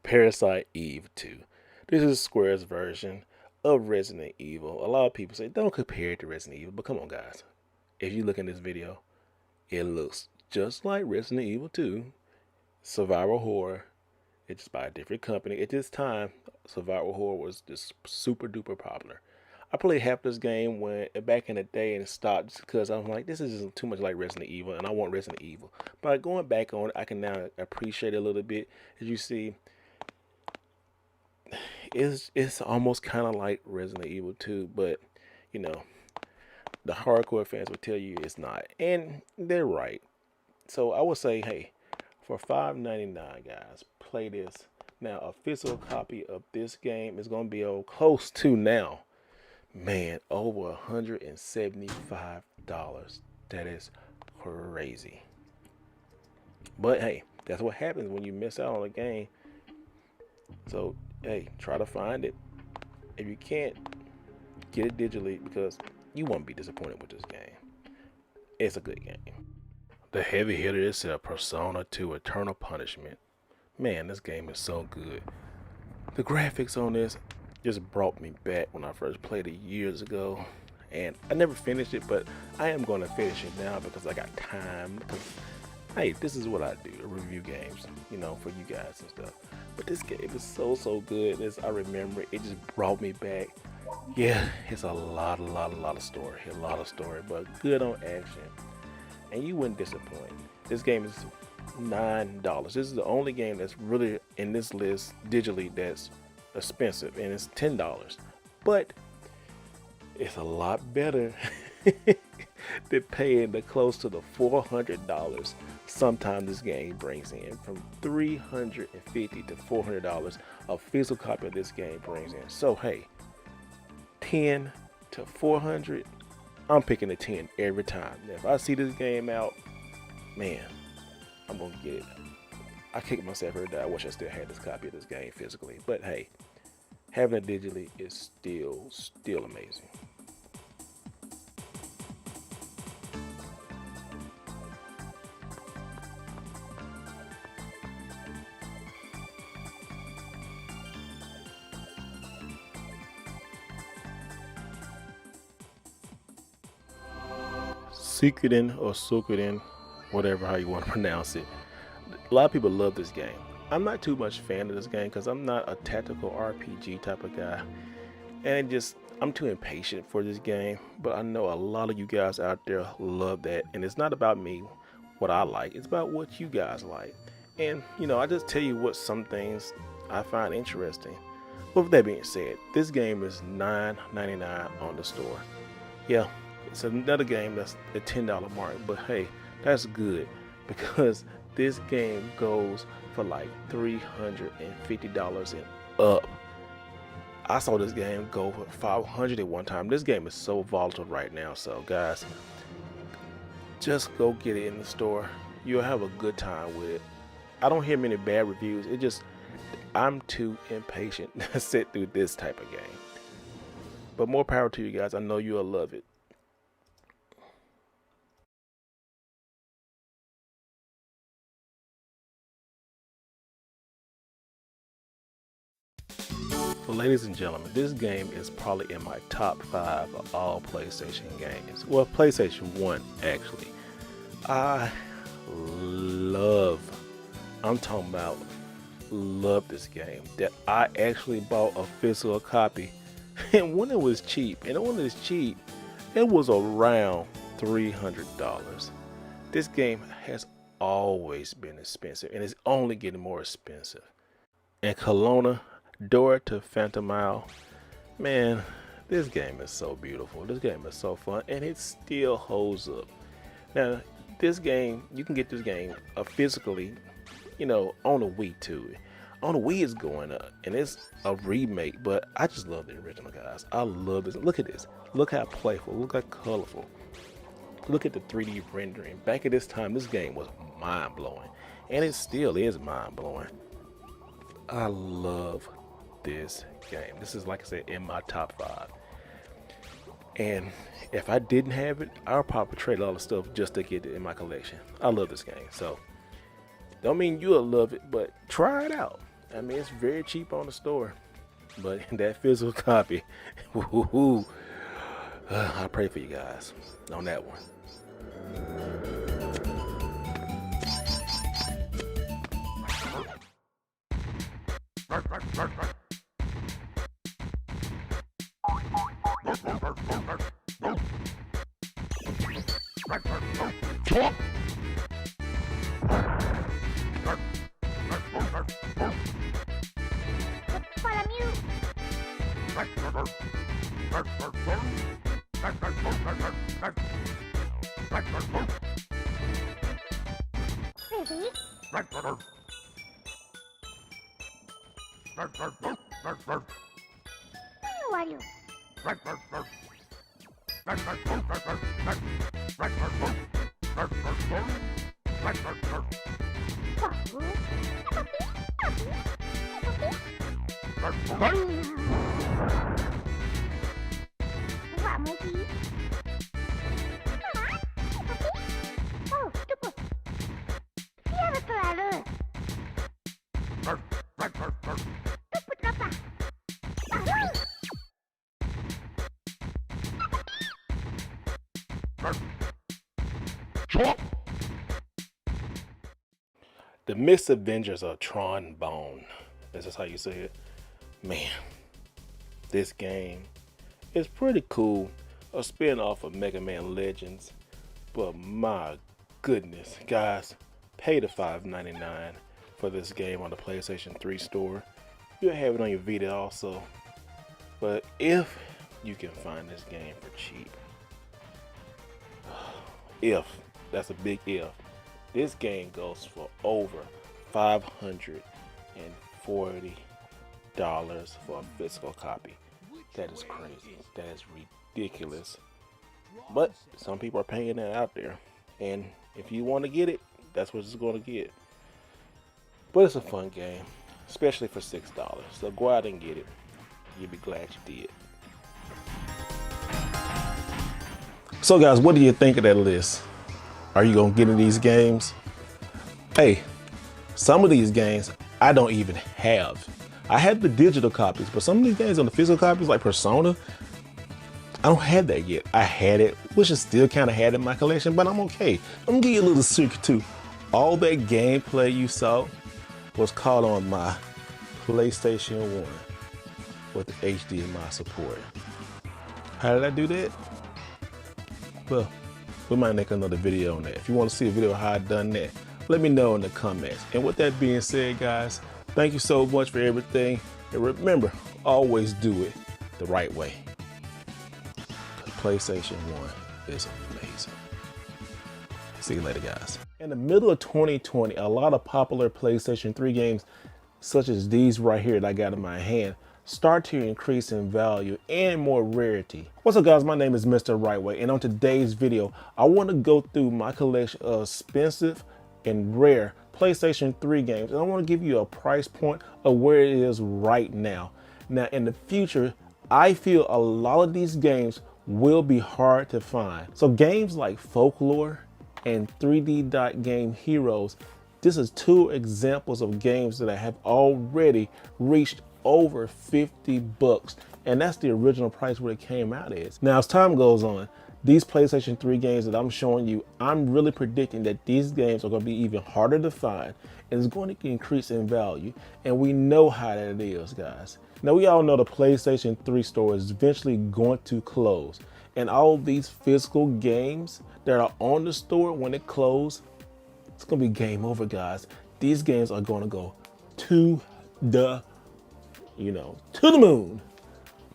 Parasite Eve 2. This is Square's version of Resident Evil. A lot of people say, don't compare it to Resident Evil. But come on, guys. If you look in this video, it looks just like Resident Evil 2. Survival horror. It's just by a different company. At this time, survival horror was just super duper popular. I played half this game back in the day and stopped just because I was like, this is just too much like Resident Evil and I want Resident Evil. But going back on it, I can now appreciate it a little bit. As you see, it's almost kind of like Resident Evil 2, but you know, the hardcore fans would tell you it's not. And they're right. So I would say, hey, for $5.99, guys, play this. Now, a physical copy of this game is going to be close to now. Man, over $175. That is crazy. But hey, that's what happens when you miss out on a game. So, hey, try to find it. If you can't, get it digitally because you won't be disappointed with this game. It's a good game. The heavy hitter is Persona 2 Eternal Punishment. Man, this game is so good. The graphics on this just brought me back when I first played it years ago. And I never finished it, but I am going to finish it now because I got time. Because, hey, this is what I do, review games, you know, for you guys and stuff. But this game is so good. As I remember, it just brought me back. Yeah, it's a lot of story. A lot of story, but good on action. And you wouldn't disappoint. This game is $9. This is the only game that's really in this list digitally that's expensive, and it's $10. But it's a lot better than paying the close to the $400 sometimes this game brings in. From $350 to $400 a physical copy of this game brings in. So hey, 10 to 400, I'm picking a 10 every time. If I see this game out, man, I'm gonna get it. I kick myself every day. I wish I still had this copy of this game physically. But hey, having it digitally is still amazing. Suikoden or Suikoden, whatever how you want to pronounce it. A lot of people love this game. I'm not too much fan of this game because I'm not a tactical RPG type of guy, and I'm too impatient for this game. But I know a lot of you guys out there love that, and it's not about me, what I like. It's about what you guys like. And I just tell you what some things I find interesting. But with that being said, this game is $9.99 on the store. Yeah, it's another game that's the $10 mark, but hey, that's good because this game goes for like $350 and up. I saw this game go for $500 at one time. This game is so volatile right now, so guys, just go get it in the store. You'll have a good time with it. I don't hear many bad reviews. I'm too impatient to sit through this type of game. But more power to you guys. I know you'll love it. So ladies and gentlemen, this game is probably in my top 5 of all PlayStation games. Well, PlayStation 1 actually. I'm talking about love this game. That I actually bought a physical copy, and when it was cheap, it was around $300. This game has always been expensive, and it's only getting more expensive. And Klonoa, Door to Phantom Isle, man, this game is so beautiful. This game is so fun, and it still holds up. Now, this game, you can get this game physically, on the Wii too. On the Wii is going up, and it's a remake, but I just love the original, guys. I love this. Look at this. Look how playful. Look how colorful. Look at the 3D rendering. Back at this time, this game was mind-blowing, and it still is mind-blowing. I love this game. This is, like I said, in my top 5. And if I didn't have it, I'll probably trade all the stuff just to get it in my collection. I love this game. So, don't mean you'll love it, but try it out. I mean, it's very cheap on the store. But that physical copy, I pray for you guys on that one. The Misadventures of Tron and Bonne. This is how you say it. Man, this game is pretty cool. A spin-off of Mega Man Legends. But my goodness, guys, pay the $5.99 for this game on the PlayStation 3 store. You'll have it on your Vita also. But if you can find this game for cheap, that's a big if, this game goes for over $540 for a physical copy. That is crazy. That is ridiculous. But some people are paying that out there, and if you want to get it, that's what it's going to get. But it's a fun game, especially for $6. So go out and get it. You'll be glad you did. So guys, what do you think of that list? Are you gonna get in these games? Hey, some of these games I don't even have. I have the digital copies, but some of these games on the physical copies, like Persona, I don't have that yet. I had it, which I still kind of had in my collection, but I'm okay. I'm gonna give you a little secret too. All that gameplay you saw was caught on my PlayStation 1 with HDMI support. How did I do that? Well, we might make another video on that. If you want to see a video of how I done that, let me know in the comments. And with that being said, guys, thank you so much for everything. And remember, always do it the right way. PlayStation 1 is amazing. See you later, guys. In the middle of 2020, a lot of popular PlayStation 3 games, such as these right here that I got in my hand, start to increase in value and more rarity. What's up, guys? My name is Mr. Rightway, and on today's video, I want to go through my collection of expensive and rare PlayStation 3 games, and I want to give you a price point of where it is right now. Now, in the future, I feel a lot of these games will be hard to find. So games like Folklore and 3D Dot Game Heroes, this is two examples of games that I have already reached over 50 bucks, and that's the original price where it came out as. Now, as time goes on, these PlayStation 3 games that I'm showing you, I'm really predicting that these games are going to be even harder to find, and it's going to increase in value, and we know how that is, guys. Now, we all know the PlayStation 3 store is eventually going to close, and all these physical games that are on the store, when it closes, it's going to be game over, guys. These games are going to go to the to the moon.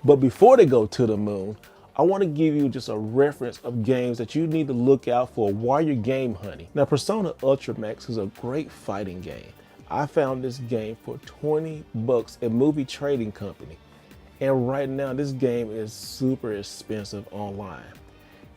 But before they go to the moon, I want to give you just a reference of games that you need to look out for while you're game hunting. Now, Persona Ultramax is a great fighting game. I found this game for 20 bucks at Movie Trading Company. And right now, this game is super expensive online.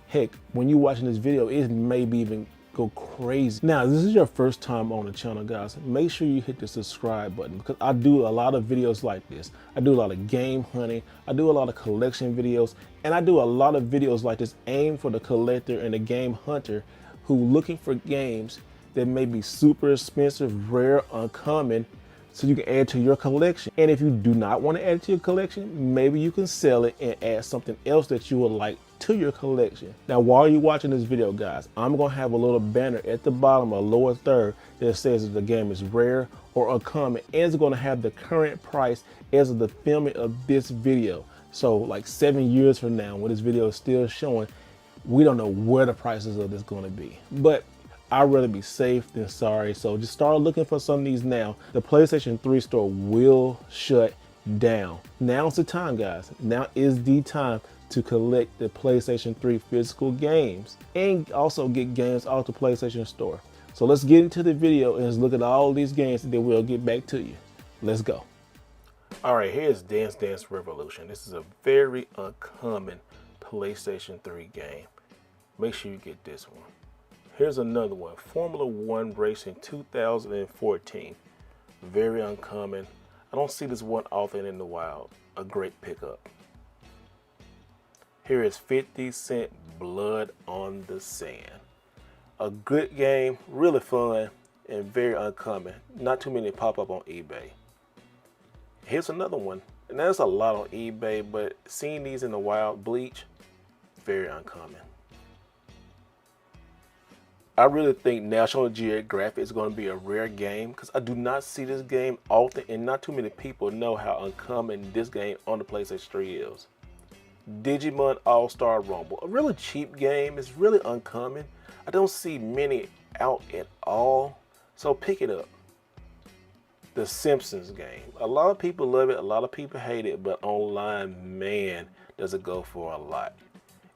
Heck, when you're watching this video, it may be even go crazy. Now, if this is your first time on the channel, guys, make sure you hit the subscribe button, because I do a lot of videos like this. I do a lot of game hunting, I do a lot of collection videos, and I do a lot of videos like this aimed for the collector and the game hunter who looking for games that may be super expensive, rare, uncommon, so you can add to your collection. And if you do not want to add it to your collection, maybe you can sell it and add something else that you would like to your collection. Now, while you're watching this video, guys, I'm gonna have a little banner at the bottom, a lower third, that says that the game is rare or uncommon, and it's gonna have the current price as of the filming of this video. So like 7 years from now, when this video is still showing, we don't know where the prices of this gonna be. But I'd rather be safe than sorry, so just start looking for some of these now. The PlayStation 3 store will shut down. Now's the time, guys. Now is the time to collect the PlayStation 3 physical games and also get games off the PlayStation store. So let's get into the video and let's look at all these games, and then we'll get back to you. Let's go. All right, here's Dance Dance Revolution. This is a very uncommon PlayStation 3 game. Make sure you get this one. Here's another one, Formula One Racing 2014. Very uncommon. I don't see this one often in the wild. A great pickup. Here is 50 Cent Blood on the Sand. A good game, really fun, and very uncommon. Not too many pop up on eBay. Here's another one, and there's a lot on eBay, but seeing these in the wild, Bleach, very uncommon. I really think National Geographic is going to be a rare game, because I do not see this game often, and not too many people know how uncommon this game on the PlayStation 3 is. Digimon All-Star Rumble, a really cheap game. It's really uncommon. I don't see many out at all, so pick it up. The Simpsons game. A lot of people love it, a lot of people hate it, but online, man, does it go for a lot.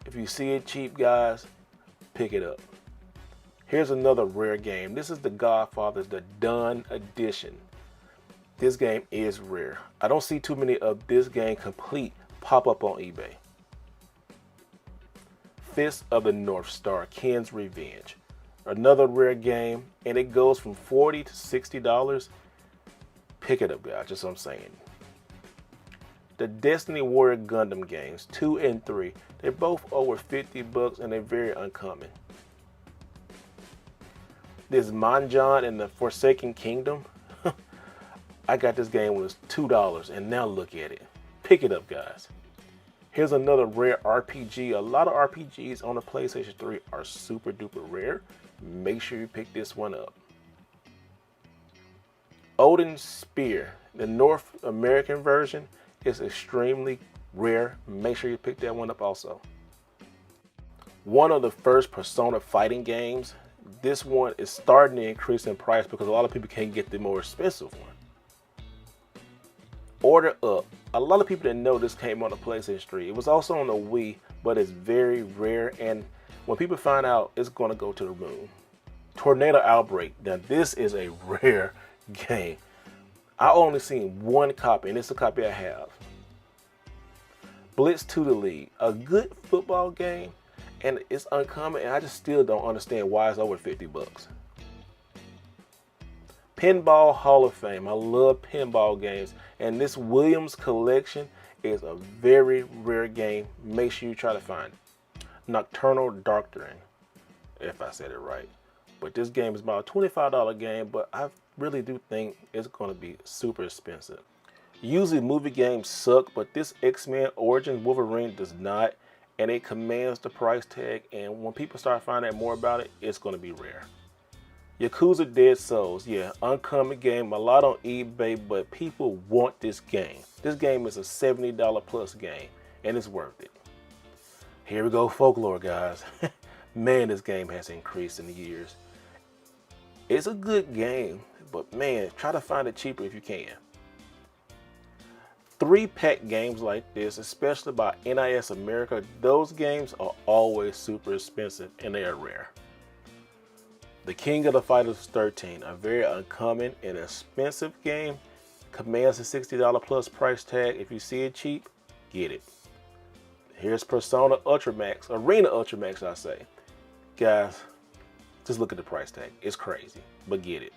If you see it cheap, guys, pick it up. Here's another rare game. This is The Godfather's, the Done Edition. This game is rare. I don't see too many of this game complete pop up on eBay. Fist of the North Star, Ken's Revenge. Another rare game, and it goes from $40 to $60. Pick it up, guys, just what I'm saying. The Destiny Warrior Gundam games, 2 and 3. They're both over 50 bucks, and they're very uncommon. This Manjan and the Forsaken Kingdom. I got this game when it was $2, and now look at it. Pick it up, guys. Here's another rare RPG. A lot of RPGs on the PlayStation 3 are super duper rare. Make sure you pick this one up. Odin's Spear, the North American version, is extremely rare. Make sure you pick that one up also. One of the first Persona fighting games. This one is starting to increase in price because a lot of people can't get the more expensive one. Order Up. A lot of people didn't know this came on the PlayStation 3. It was also on the Wii, but it's very rare, and when people find out, it's going to go to the moon. Tornado Outbreak. Now this is a rare game. I only seen one copy, and it's the copy I have. Blitz to the League. A good football game, and it's uncommon, and I just still don't understand why it's over 50 bucks. Pinball Hall of Fame. I love pinball games, and this Williams collection is a very rare game. Make sure you try to find it. Nocturnal Doctrine, if I said it right. But this game is about a $25 game, but I really do think it's going to be super expensive. Usually movie games suck, but this X-Men Origins Wolverine does not, and it commands the price tag, and when people start finding out more about it, it's going to be rare. Yakuza Dead Souls, yeah, uncommon game, a lot on eBay, but people want this game. This game is a $70 plus game, and it's worth it. Here we go, Folklore, guys. Man, this game has increased in the years. It's a good game, but man, try to find it cheaper if you can. 3-pack games like this, especially by NIS America, those games are always super expensive and they are rare. The King of the Fighters 13, a very uncommon and expensive game, commands a $60 plus price tag. If you see it cheap, get it. Here's Persona Ultramax, Arena Ultramax I say. Guys, just look at the price tag. It's crazy, but get it.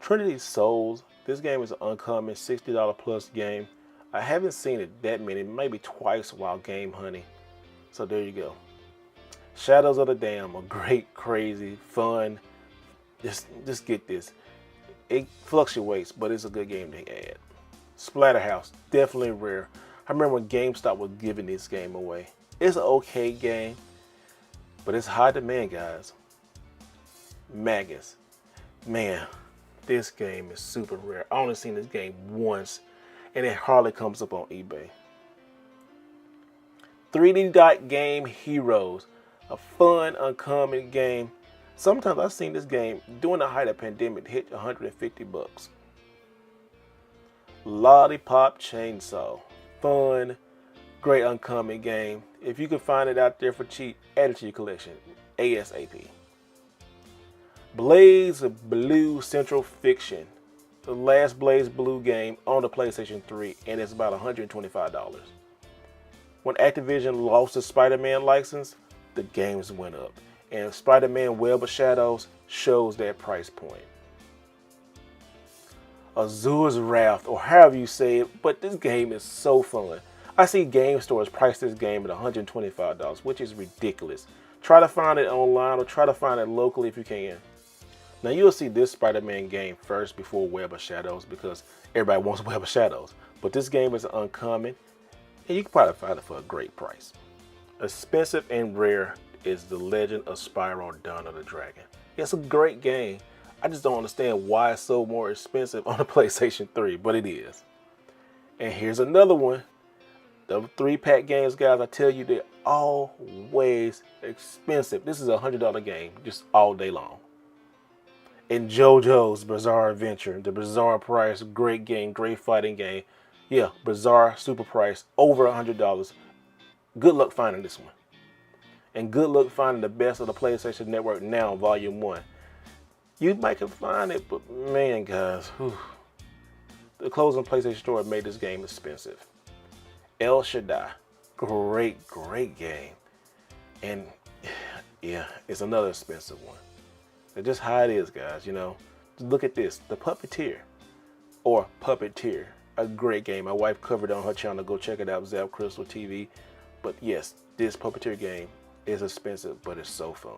Trinity Souls, this game is an uncommon $60 plus game. I haven't seen it that many, maybe twice while game hunting. So there you go. Shadows of the Dam, a great, crazy, fun. Just get this. It fluctuates, but it's a good game to add. Splatterhouse, definitely rare. I remember when GameStop was giving this game away. It's an okay game, but it's high demand, guys. Magus, man, this game is super rare. I only seen this game once, and it hardly comes up on eBay. 3D Dot Game Heroes, a fun, uncommon game. Sometimes I've seen this game during the height of pandemic hit 150 bucks. Lollipop Chainsaw, fun, great uncommon game. If you can find it out there for cheap, add it to your collection ASAP. Blaze Blue Central Fiction, the last Blaze Blue game on the PlayStation 3, and it's about $125. When Activision lost the Spider-Man license, the games went up, and Spider-Man Web of Shadows shows that price point. Azura's Wrath, or however you say it, but this game is so fun. I see game stores price this game at $125, which is ridiculous. Try to find it online or try to find it locally if you can. Now you'll see this Spider-Man game first before Web of Shadows because everybody wants Web of Shadows. But this game is uncommon and you can probably find it for a great price. Expensive and rare is The Legend of Spyro Dawn of the Dragon. It's a great game. I just don't understand why it's so more expensive on the PlayStation 3, but it is. And here's another one. The 3-pack games, guys, I tell you, they're always expensive. This is a $100 game just all day long. And Jojo's Bizarre Adventure, the bizarre price, great game, great fighting game. Yeah, bizarre, super price, over $100. Good luck finding this one. And good luck finding the best of the PlayStation Network Now, Volume 1. You might can find it, but man, guys, the closing PlayStation Store made this game expensive. El Shaddai, great game. And yeah, it's another expensive one. It's just how it is, guys, you know. Just look at this, The Puppeteer, or Puppeteer, a great game. My wife covered it on her channel. Go check it out, Zap Crystal TV. But yes, this Puppeteer game is expensive, but it's so fun.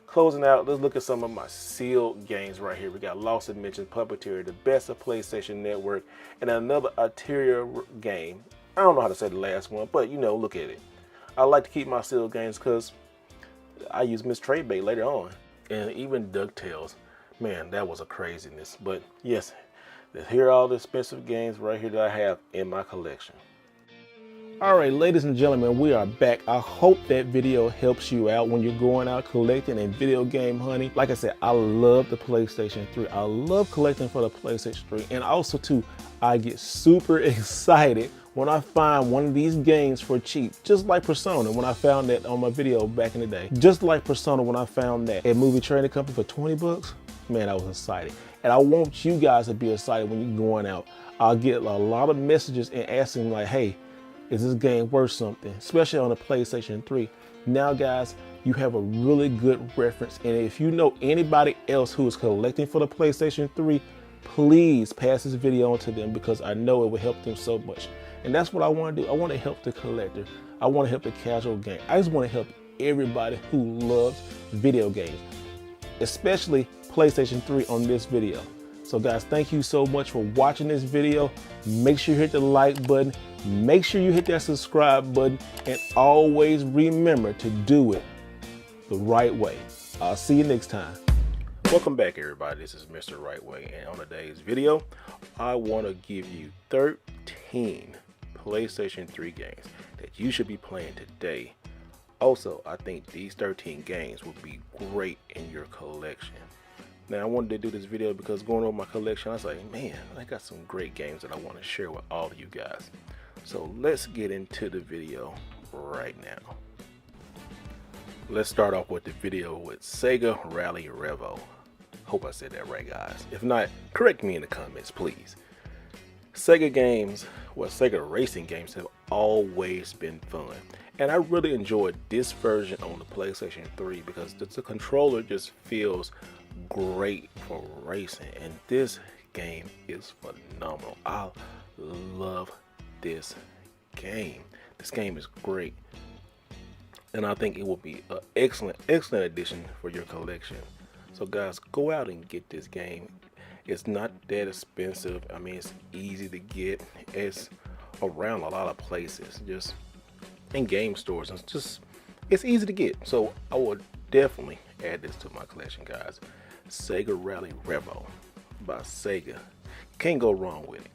Closing out, let's look at some of my sealed games right here. We got Lost and Mentioned, Puppeteer, the best of PlayStation Network, and another Ulterior game, I don't know how to say the last one, but you know, look at it. I like to keep my sealed games because I use Miss Trade Bait later on. And even DuckTales, man, that was a craziness. But yes, here are all the expensive games right here that I have in my collection. All right, ladies and gentlemen, we are back. I hope that video helps you out when you're going out collecting and video game hunting. Like I said, I love the PlayStation 3. I love collecting for the PlayStation 3. And also too, I get super excited when I find one of these games for cheap, just like Persona when I found that on my video back in the day. Just like Persona when I found that at Movie Trading Company for 20 bucks, man, I was excited. And I want you guys to be excited when you're going out. I'll get a lot of messages and asking like, hey, is this game worth something? Especially on the PlayStation 3. Now guys, you have a really good reference. And if you know anybody else who is collecting for the PlayStation 3, please pass this video on to them because I know it will help them so much. And that's what I want to do. I want to help the collector. I want to help the casual game. I just want to help everybody who loves video games, especially PlayStation 3 on this video. So guys, thank you so much for watching this video. Make sure you hit the like button. Make sure you hit that subscribe button and always remember to do it the right way. I'll see you next time. Welcome back everybody, this is Mr. Right Way, and on today's video, I want to give you 13 PlayStation 3 games that you should be playing today. Also, I think these 13 games would be great in your collection. Now, I wanted to do this video because going over my collection, I was like, man, I got some great games that I want to share with all of you guys. So let's get into the video right now. Let's start off with the video with Sega Rally Revo. Hope I said that right, guys. If not, correct me in the comments, please. Sega games, well, Sega racing games have always been fun. And I really enjoyed this version on the PlayStation 3 because the controller just feels great for racing. And this game is phenomenal. I love this game. This game is great. And I think it will be an excellent addition for your collection. So guys, go out and get this game. It's not that expensive. I mean, it's easy to get. It's around a lot of places, just in game stores. It's easy to get. So I will definitely add this to my collection, guys. Sega Rally Revo by Sega. Can't go wrong with it.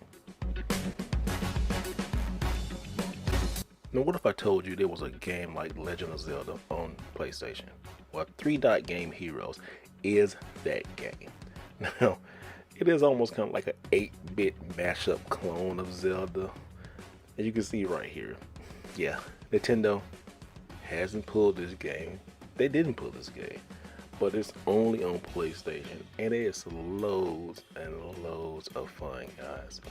Now, what if I told you there was a game like Legend of Zelda on PlayStation? Well, 3-Dot Game Heroes is that game. Now, it is almost kind of like an 8-bit mashup clone of Zelda. As you can see right here. Yeah, Nintendo hasn't pulled this game. They didn't pull this game. But it's only on PlayStation. And it's loads and loads of fun, guys.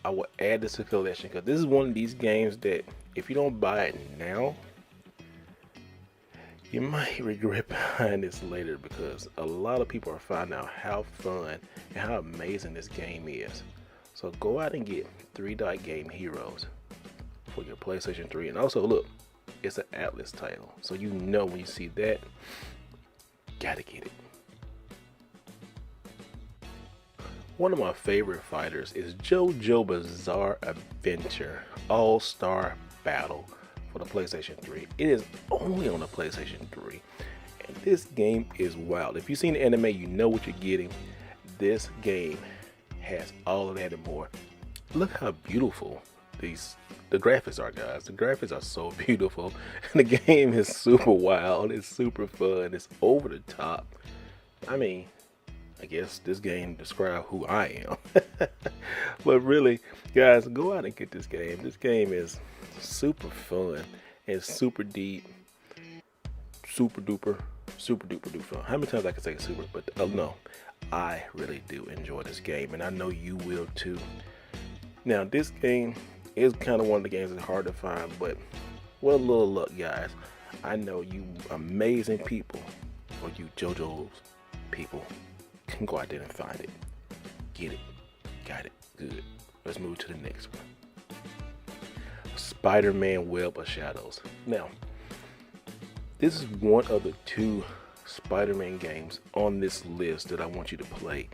I will add this to the collection because this is one of these games that if you don't buy it now, you might regret buying this later because a lot of people are finding out how fun and how amazing this game is. So go out and get 3-Dot Game Heroes for your PlayStation 3. And also look, it's an Atlas title. So you know when you see that, gotta get it. One of my favorite fighters is Jojo Bizarre Adventure All-Star Battle for the PlayStation 3. It is only on the PlayStation 3. And this game is wild. If you've seen the anime, you know what you're getting. This game has all of that and more. Look how beautiful the graphics are, guys. The graphics are so beautiful. And the game is super wild. It's super fun. It's over the top. I mean, I guess this game describes who I am. But really, guys, go out and get this game. This game is super fun and super deep, super duper fun. How many times I can say super? But no, I really do enjoy this game, and I know you will too. Now, this game is kind of one of the games that's hard to find, but well, little luck, guys. I know you amazing people, or you JoJo's people, can go out there and find it. Get it. Got it. Good. Let's move to the next one. Spider-Man Web of Shadows. Now, this is one of the 2 Spider-Man games on this list that I want you to play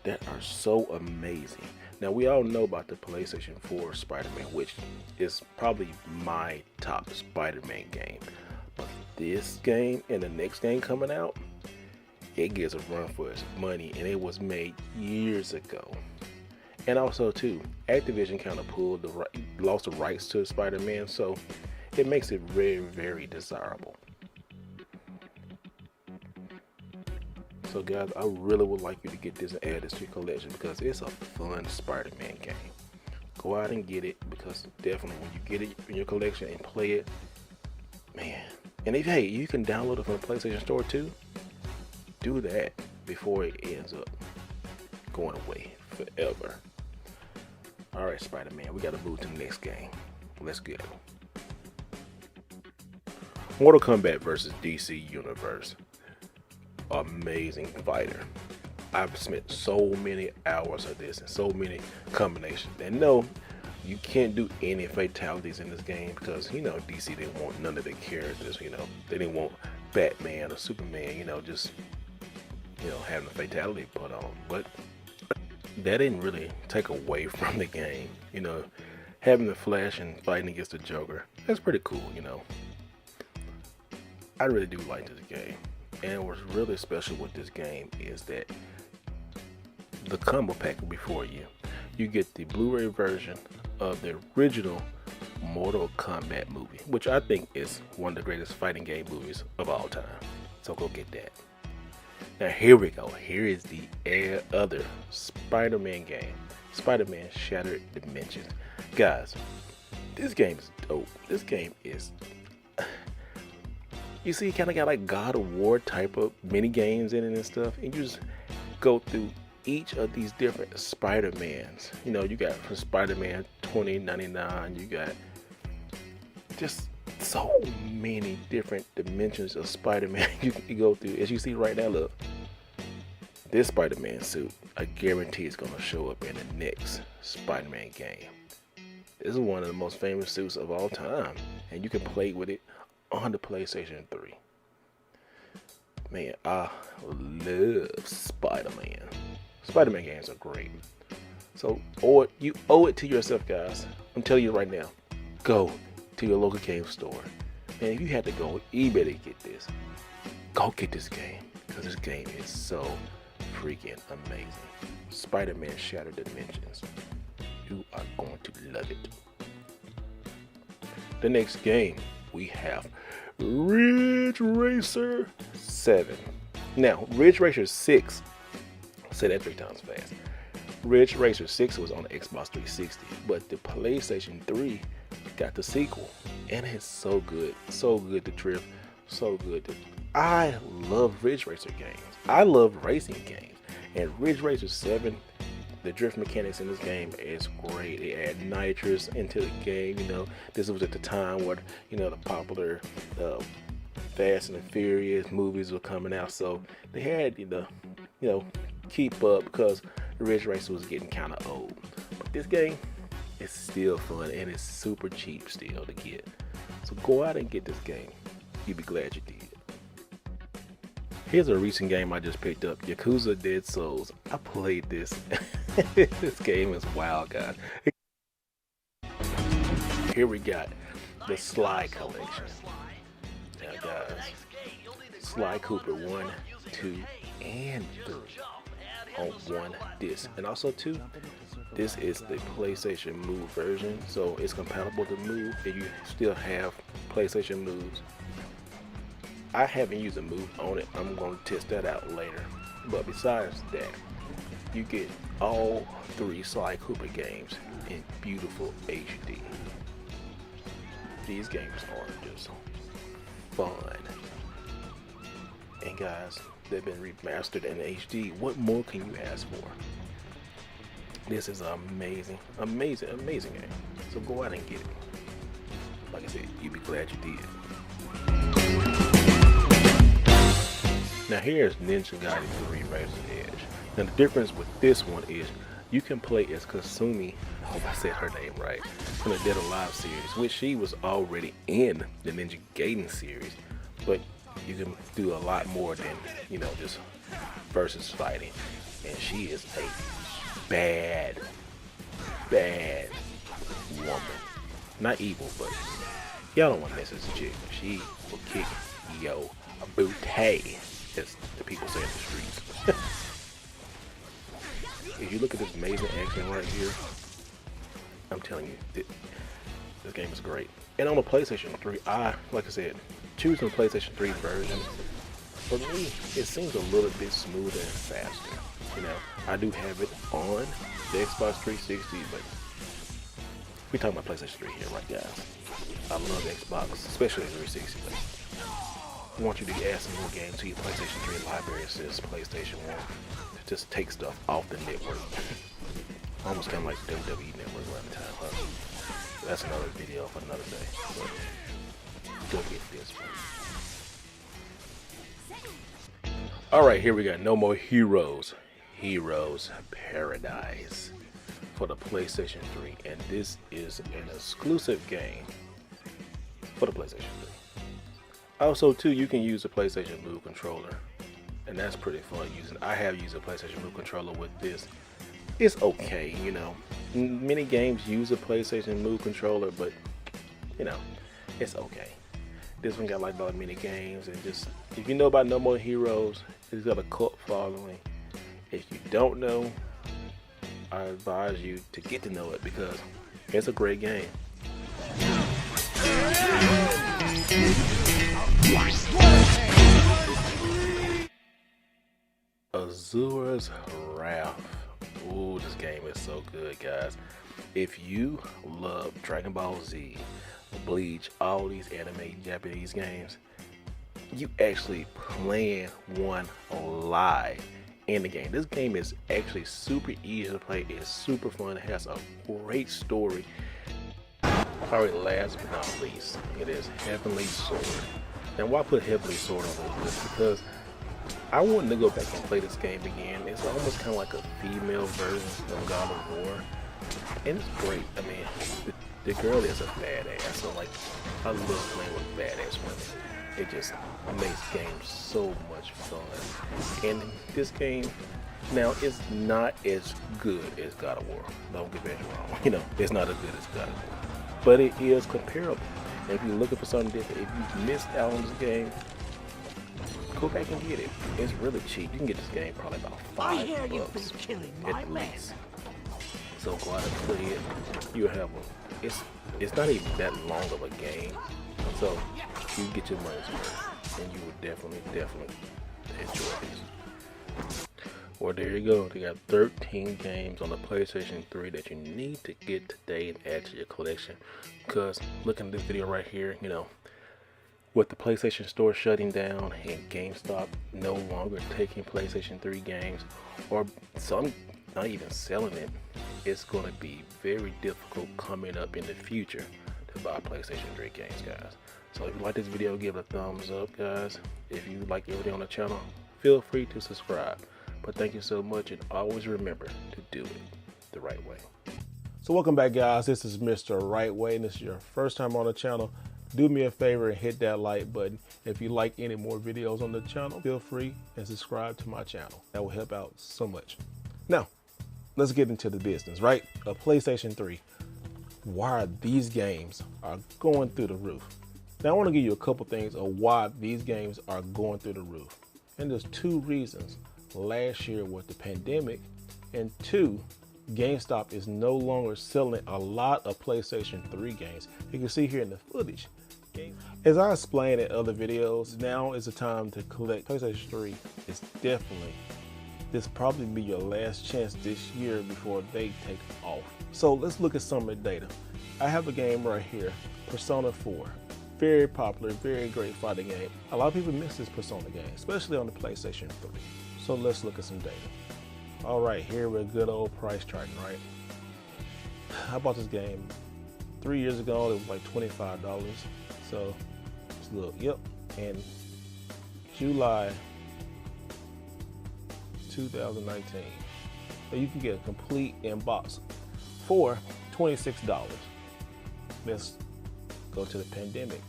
that are so amazing. Now we all know about the PlayStation 4 Spider-Man, which is probably my top Spider-Man game. But this game and the next game coming out, it gets a run for its money, and it was made years ago. And also too, Activision kind of lost the rights to Spider-Man, so it makes it very, very desirable. So guys, I really would like you to get this and add this to your collection because it's a fun Spider-Man game. Go out and get it, because definitely when you get it in your collection and play it, man. And if, hey, you can download it from the PlayStation Store too, do that before it ends up going away forever. Alright, Spider-Man, we gotta move to the next game. Let's go. Mortal Kombat versus DC Universe. Amazing fighter. I've spent so many hours of this and so many combinations. And no, you can't do any fatalities in this game because, you know, DC didn't want none of their characters, you know. They didn't want Batman or Superman, you know, just, you know, having a fatality put on. But that didn't really take away from the game, you know. Having the Flash and fighting against the Joker, that's pretty cool, you know. I really do like this game. And what's really special with this game is that the combo pack before you. You get the Blu-ray version of the original Mortal Kombat movie, which I think is one of the greatest fighting game movies of all time. So go get that. Now here we go. Here is the other Spider-Man game. Spider-Man Shattered Dimensions. Guys, this game is dope. This game is... You see, it kind of got like God of War type of mini games in it and stuff. And you just go through each of these different Spider-Mans. You know, you got from Spider-Man 2099, you got just so many different dimensions of Spider-Man you can go through. As you see right now, look, this Spider-Man suit, I guarantee it's going to show up in the next Spider-Man game. This is one of the most famous suits of all time, and you can play with it on the PlayStation 3. Man, I love Spider-Man. Spider-Man games are great. So you owe it to yourself, guys. I'm telling you right now, go to your local game store. And if you had to go eBay to get this, go get this game. Because this game is so freaking amazing. Spider-Man Shattered Dimensions. You are going to love it. The next game, we have Ridge Racer 7. Now, Ridge Racer 6, say that 3 times fast. Ridge Racer 6 was on the Xbox 360, but the PlayStation 3 got the sequel, and it's so good to drift, so good to... I love Ridge Racer games. I love racing games, and Ridge Racer 7, the drift mechanics in this game is great. They add nitrous into the game. You know, this was at the time where, you know, the popular Fast and Furious movies were coming out, so they had to, you know, keep up because the Ridge Racer was getting kind of old. But this game is still fun, and it's super cheap still to get. So go out and get this game. You'll be glad you did. Here's a recent game I just picked up, Yakuza Dead Souls. I played this. This game is wild, guys. Here we got the Sly collection. Now, guys, Sly Cooper 1, 2, and 3 on one disc. And also, too, this is the PlayStation Move version, so it's compatible to Move, and you still have PlayStation Moves. I haven't used a Move on it. I'm going to test that out later. But besides that, you get all 3 Sly Cooper games in beautiful HD. These games are just fun. And guys, they've been remastered in HD. What more can you ask for? This is an amazing game. So go out and get it. Like I said, you'll be glad you did. Now here's Ninja Gaiden 3 Razor's Edge. Now the difference with this one is you can play as Kasumi, I hope I said her name right, from the Dead or Alive series, which she was already in the Ninja Gaiden series, but you can do a lot more than, you know, just versus fighting. And she is a bad bad woman. Not evil, but y'all don't want to mess with this chick. She will kick yo booty, as the people say in the streets. If you look at this amazing action right here, I'm telling you, this game is great. And on the PlayStation 3, like I said, choosing the PlayStation 3 version, for me, it seems a little bit smoother and faster. You know, I do have it on the Xbox 360, but we're talking about PlayStation 3 here, right, guys? I love Xbox, especially 360, but I want you to add some more games to your PlayStation 3 library since PlayStation 1 to just take stuff off the network. Almost kind of like WWE Network around the time, huh? That's another video for another day. But go get this one. Alright, here we go. No More Heroes. Heroes Paradise for the PlayStation 3. And this is an exclusive game for the PlayStation 3. Also, too, you can use the PlayStation Move controller. And that's pretty fun using. I have used a PlayStation Move controller with this. It's okay, you know. Many games use a PlayStation Move controller, but you know, it's okay. This one got like about mini games, and just if you know about No More Heroes, it's got a cult following. If you don't know, I advise you to get to know it because it's a great game. Asura's Wrath. Ooh, this game is so good, guys. If you love Dragon Ball Z, Bleach, all these anime Japanese games, you actually playing one live in the game. This game is actually super easy to play. It's super fun. It has a great story. Probably last but not least, it is Heavenly Sword. And why put Heavenly Sword on this list? Because I wanted to go back and play this game again. It's almost kind of like a female version of God of War. And it's great. I mean, the girl is a badass. So like, I love playing with badass women. It just makes games so much fun. And this game, now, it's not as good as God of War. Don't get me wrong. You know, it's not as good as God of War. But it is comparable. And if you're looking for something different, if you've missed out on this game, go back and get it. It's really cheap. You can get this game probably about $5 at least. So go out and play it. You have it's not even that long of a game. So you get your money's worth, and you will definitely enjoy this. Well, there you go. They got 13 games on the PlayStation 3 that you need to get today and add to your collection. Because looking at this video right here, you know, with the PlayStation Store shutting down and GameStop no longer taking PlayStation 3 games, or some not even selling it, it's going to be very difficult coming up in the future to buy PlayStation 3 games, guys. So if you like this video, give it a thumbs up, guys. If you like everything on the channel, feel free to subscribe. But thank you so much, and always remember to do it the right way. So welcome back, guys. This is Mr. Right Way, and this is your first time on the channel. Do me a favor and hit that like button. If you like any more videos on the channel, feel free and subscribe to my channel. That will help out so much. Now, let's get into the business, right? A PlayStation 3. Why these games are going through the roof. Now, I want to give you a couple things of why these games are going through the roof. And there's two reasons. Last year with the pandemic, and two, GameStop is no longer selling a lot of PlayStation 3 games. You can see here in the footage. As I explained in other videos, now is the time to collect PlayStation 3. It's definitely, this probably be your last chance this year before they take off. So let's look at some of the data. I have a game right here, Persona 4. Very popular, very great fighting game. A lot of people miss this Persona game, especially on the PlayStation 3. So let's look at some data. All right, here we're good old price charting, right? I bought this game 3 years ago. It was like $25. So let's look, yep. And July 2019. So you can get a complete in-box for $26. Let's go to the pandemic.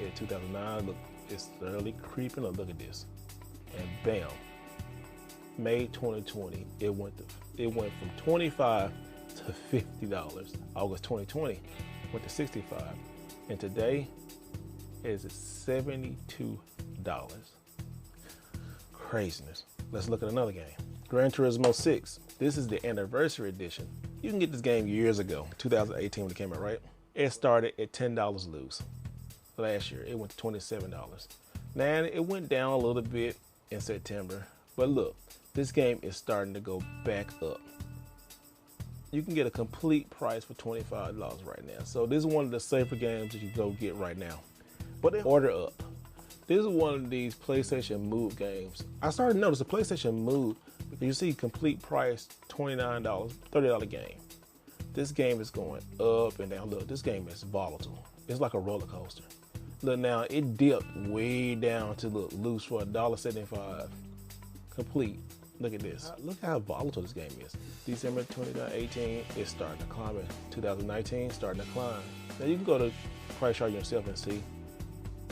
In 2009, look, it's early creeping up. Look at this. And bam. May 2020, it went from 25 to $50. August 2020 went to $65. And today it is $72. Craziness. Let's look at another game. Gran Turismo 6. This is the anniversary edition. You can get this game years ago, 2018 when it came out, right? It started at $10 loose. Last year, it went to $27. Now, it went down a little bit in September, but look, this game is starting to go back up. You can get a complete price for $25 right now. So this is one of the safer games that you go get right now. But they order up. This is one of these PlayStation Move games. I started to notice the PlayStation Move, you see complete price, $29, $30 game. This game is going up and down. Look, this game is volatile. It's like a roller coaster. Look now, it dipped way down to look loose for $1.75. Complete. Look at this. Look how volatile this game is. December 2018, it's starting to climb. In 2019, starting to climb. Now you can go to price chart yourself and see.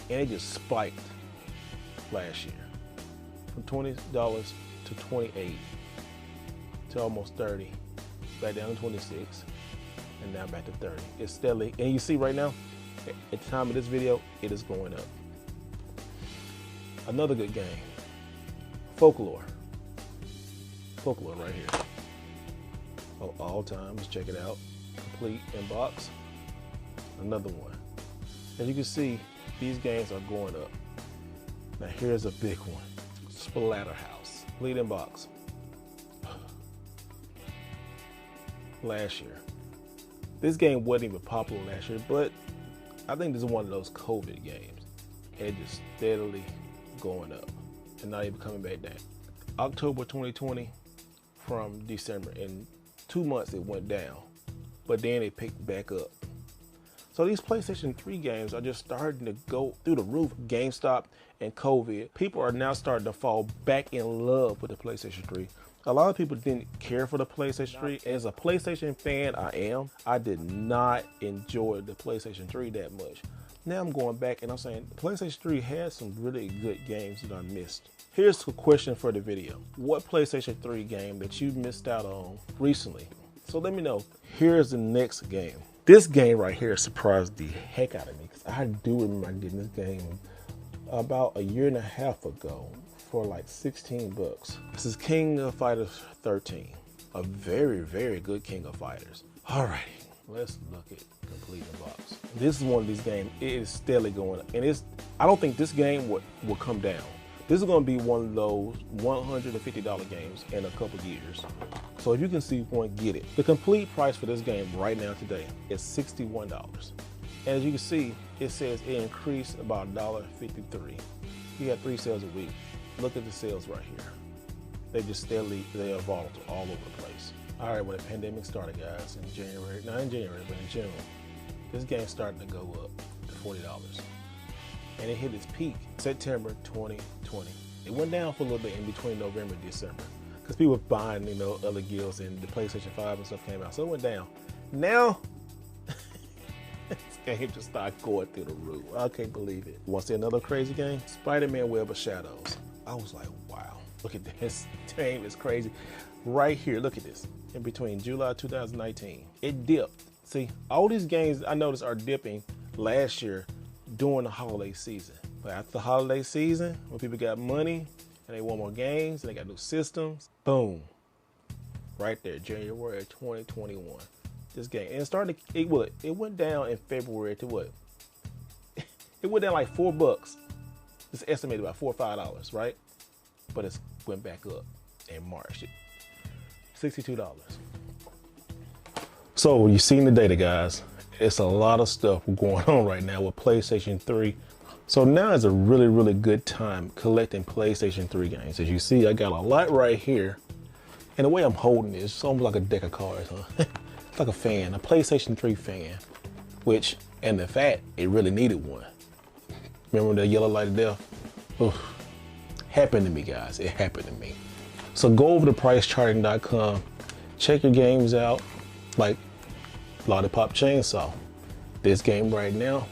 And it just spiked last year. From $20 to $28 to almost 30. Back down to 26. And now back to 30. It's steadily, and you see right now, at the time of this video, it is going up. Another good game. Folklore. Folklore right here. Oh, all times, check it out. Complete in box. Another one. As you can see, these games are going up. Now here's a big one. Splatterhouse. Complete in box. Last year. This game wasn't even popular last year, but I think this is one of those COVID games. And it just steadily going up and not even coming back down. October 2020 from December. In 2 months it went down, but then it picked back up. So these PlayStation 3 games are just starting to go through the roof. GameStop and COVID. People are now starting to fall back in love with the PlayStation 3. A lot of people didn't care for the PlayStation 3. As a PlayStation fan, I did not enjoy the PlayStation 3 that much. Now I'm going back and I'm saying the PlayStation 3 has some really good games that I missed. Here's the question for the video. What PlayStation 3 game that you missed out on recently? So let me know. Here's the next game. This game right here surprised the heck out of me because I do remember getting this game about a year and a half ago for like 16 bucks. This is King of Fighters 13. A very, very good King of Fighters. Alrighty, let's look at complete in box. This is one of these games, it is steadily going up. And I don't think this game will come down. This is gonna be one of those $150 games in a couple years. So if you can see one, get it. The complete price for this game right now today is $61. And as you can see, it says it increased about $1.53. You got 3 sales a week. Look at the sales right here. They just steadily, they are volatile all over the place. All right, when the pandemic started, guys, in January, not in January, but in general, this game's starting to go up to $40. And it hit its peak September 2020. It went down for a little bit in between November and December because people were buying, other gills and the PlayStation 5 and stuff came out. So it went down. Now, this game just started going through the roof. I can't believe it. Want to see another crazy game? Spider-Man Web of Shadows. I was like, wow, look at this. Game is crazy. Right here, look at this. In between July 2019, it dipped. See, all these games I noticed are dipping last year during the holiday season. But after the holiday season, when people got money and they want more games and they got new systems, boom. Right there, January 2021. This game. And it went down in February to what? It went down like $4. It's estimated about $4 or $5, right? But it's went back up in March. $62. So you've seen the data, guys. It's a lot of stuff going on right now with PlayStation 3. So now is a really, really good time collecting PlayStation 3 games. As you see, I got a lot right here. And the way I'm holding it, it's almost like a deck of cards, huh? It's like a fan, a PlayStation 3 fan. Which, and the fact, it really needed one. Remember the yellow light of death? Oof. Happened to me, guys. It happened to me. So go over to pricecharting.com. Check your games out. Like Lollipop Chainsaw. This game right now,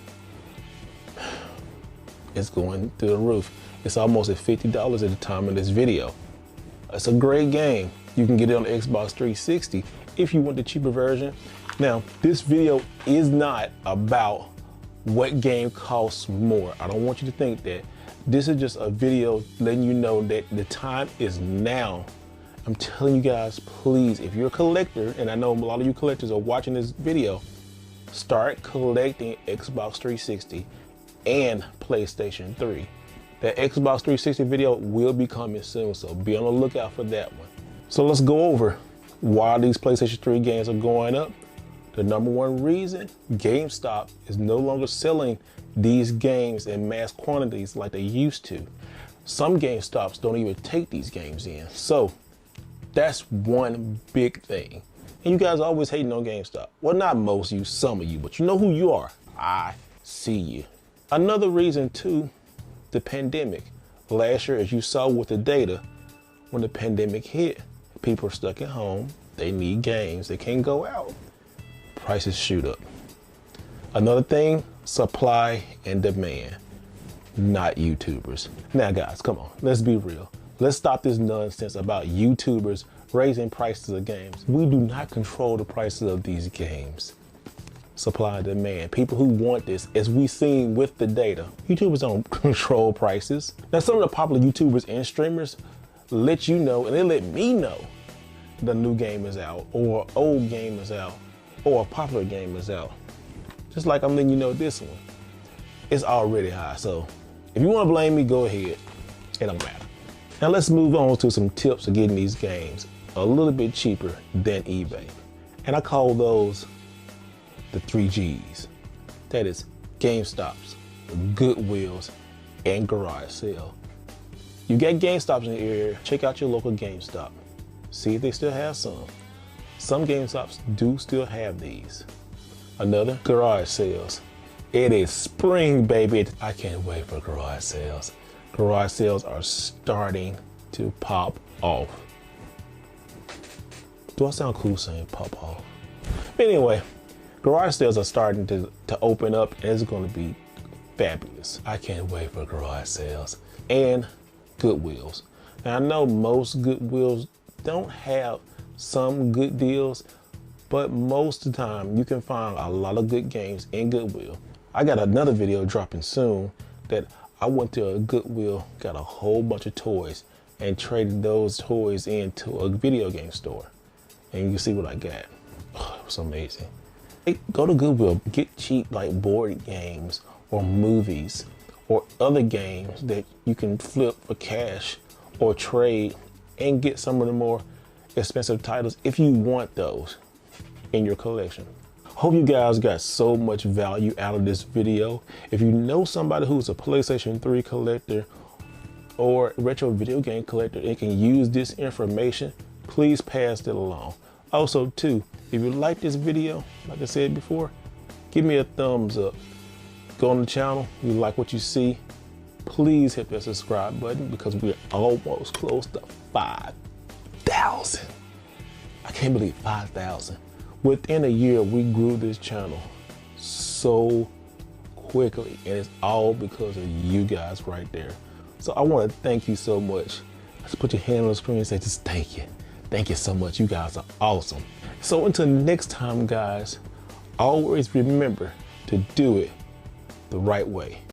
it's going through the roof. It's almost at $50 at the time of this video. It's a great game. You can get it on the Xbox 360 if you want the cheaper version. Now, this video is not about what game costs more. I don't want you to think that. This is just a video letting you know that the time is now. I'm telling you guys, please, if you're a collector, and I know a lot of you collectors are watching this video, start collecting Xbox 360 and PlayStation 3. That Xbox 360 video will be coming soon, so be on the lookout for that one. So let's go over why these PlayStation 3 games are going up. The number one reason, GameStop is no longer selling these games in mass quantities like they used to. Some GameStops don't even take these games in. So that's one big thing. And you guys always hating on GameStop. Well, not most of you, some of you, but you know who you are. I see you. Another reason too, the pandemic. Last year, as you saw with the data, when the pandemic hit, people are stuck at home. They need games. They can't go out. Prices shoot up. Another thing, supply and demand, not YouTubers. Now guys, come on, let's be real. Let's stop this nonsense about YouTubers raising prices of games. We do not control the prices of these games. Supply and demand. People who want this, as we've seen with the data, YouTubers don't control prices. Now some of the popular YouTubers and streamers let you know, and they let me know, the new game is out, or old game is out, or a popular game is out. Just like I'm letting you know this one, it's already high. So if you want to blame me, go ahead. It don't matter. Now let's move on to some tips of getting these games a little bit cheaper than eBay. And I call those the 3 Gs. That is GameStops, Goodwills, and garage sale. You got GameStops in the area, check out your local GameStop. See if they still have some. Some GameStops do still have these. Another, garage sales. It is spring, baby. I can't wait for garage sales. Garage sales are starting to pop off. Do I sound cool saying pop off? Anyway, garage sales are starting to open up, and it's going to be fabulous. I can't wait for garage sales. And Goodwills. Now I know most Goodwills don't have some good deals, but most of the time you can find a lot of good games in Goodwill. I got another video dropping soon that I went to a Goodwill, got a whole bunch of toys, and traded those toys into a video game store. And you can see what I got. Oh, it was amazing. Hey, go to Goodwill, get cheap like board games or movies or other games that you can flip for cash or trade and get some of the more expensive titles if you want those in your collection. Hope you guys got so much value out of this video. If you know somebody who's a PlayStation 3 collector or retro video game collector and can use this information, please pass it along. Also too, if you like this video, like I said before, give me a thumbs up. Go on the channel, you like what you see, please hit that subscribe button because we're almost close to 5,000. I can't believe 5,000. Within a year, we grew this channel so quickly, and it's all because of you guys right there. So I want to thank you so much. Let's put your hand on the screen and say just thank you. Thank you so much. You guys are awesome. So until next time, guys, always remember to do it the right way.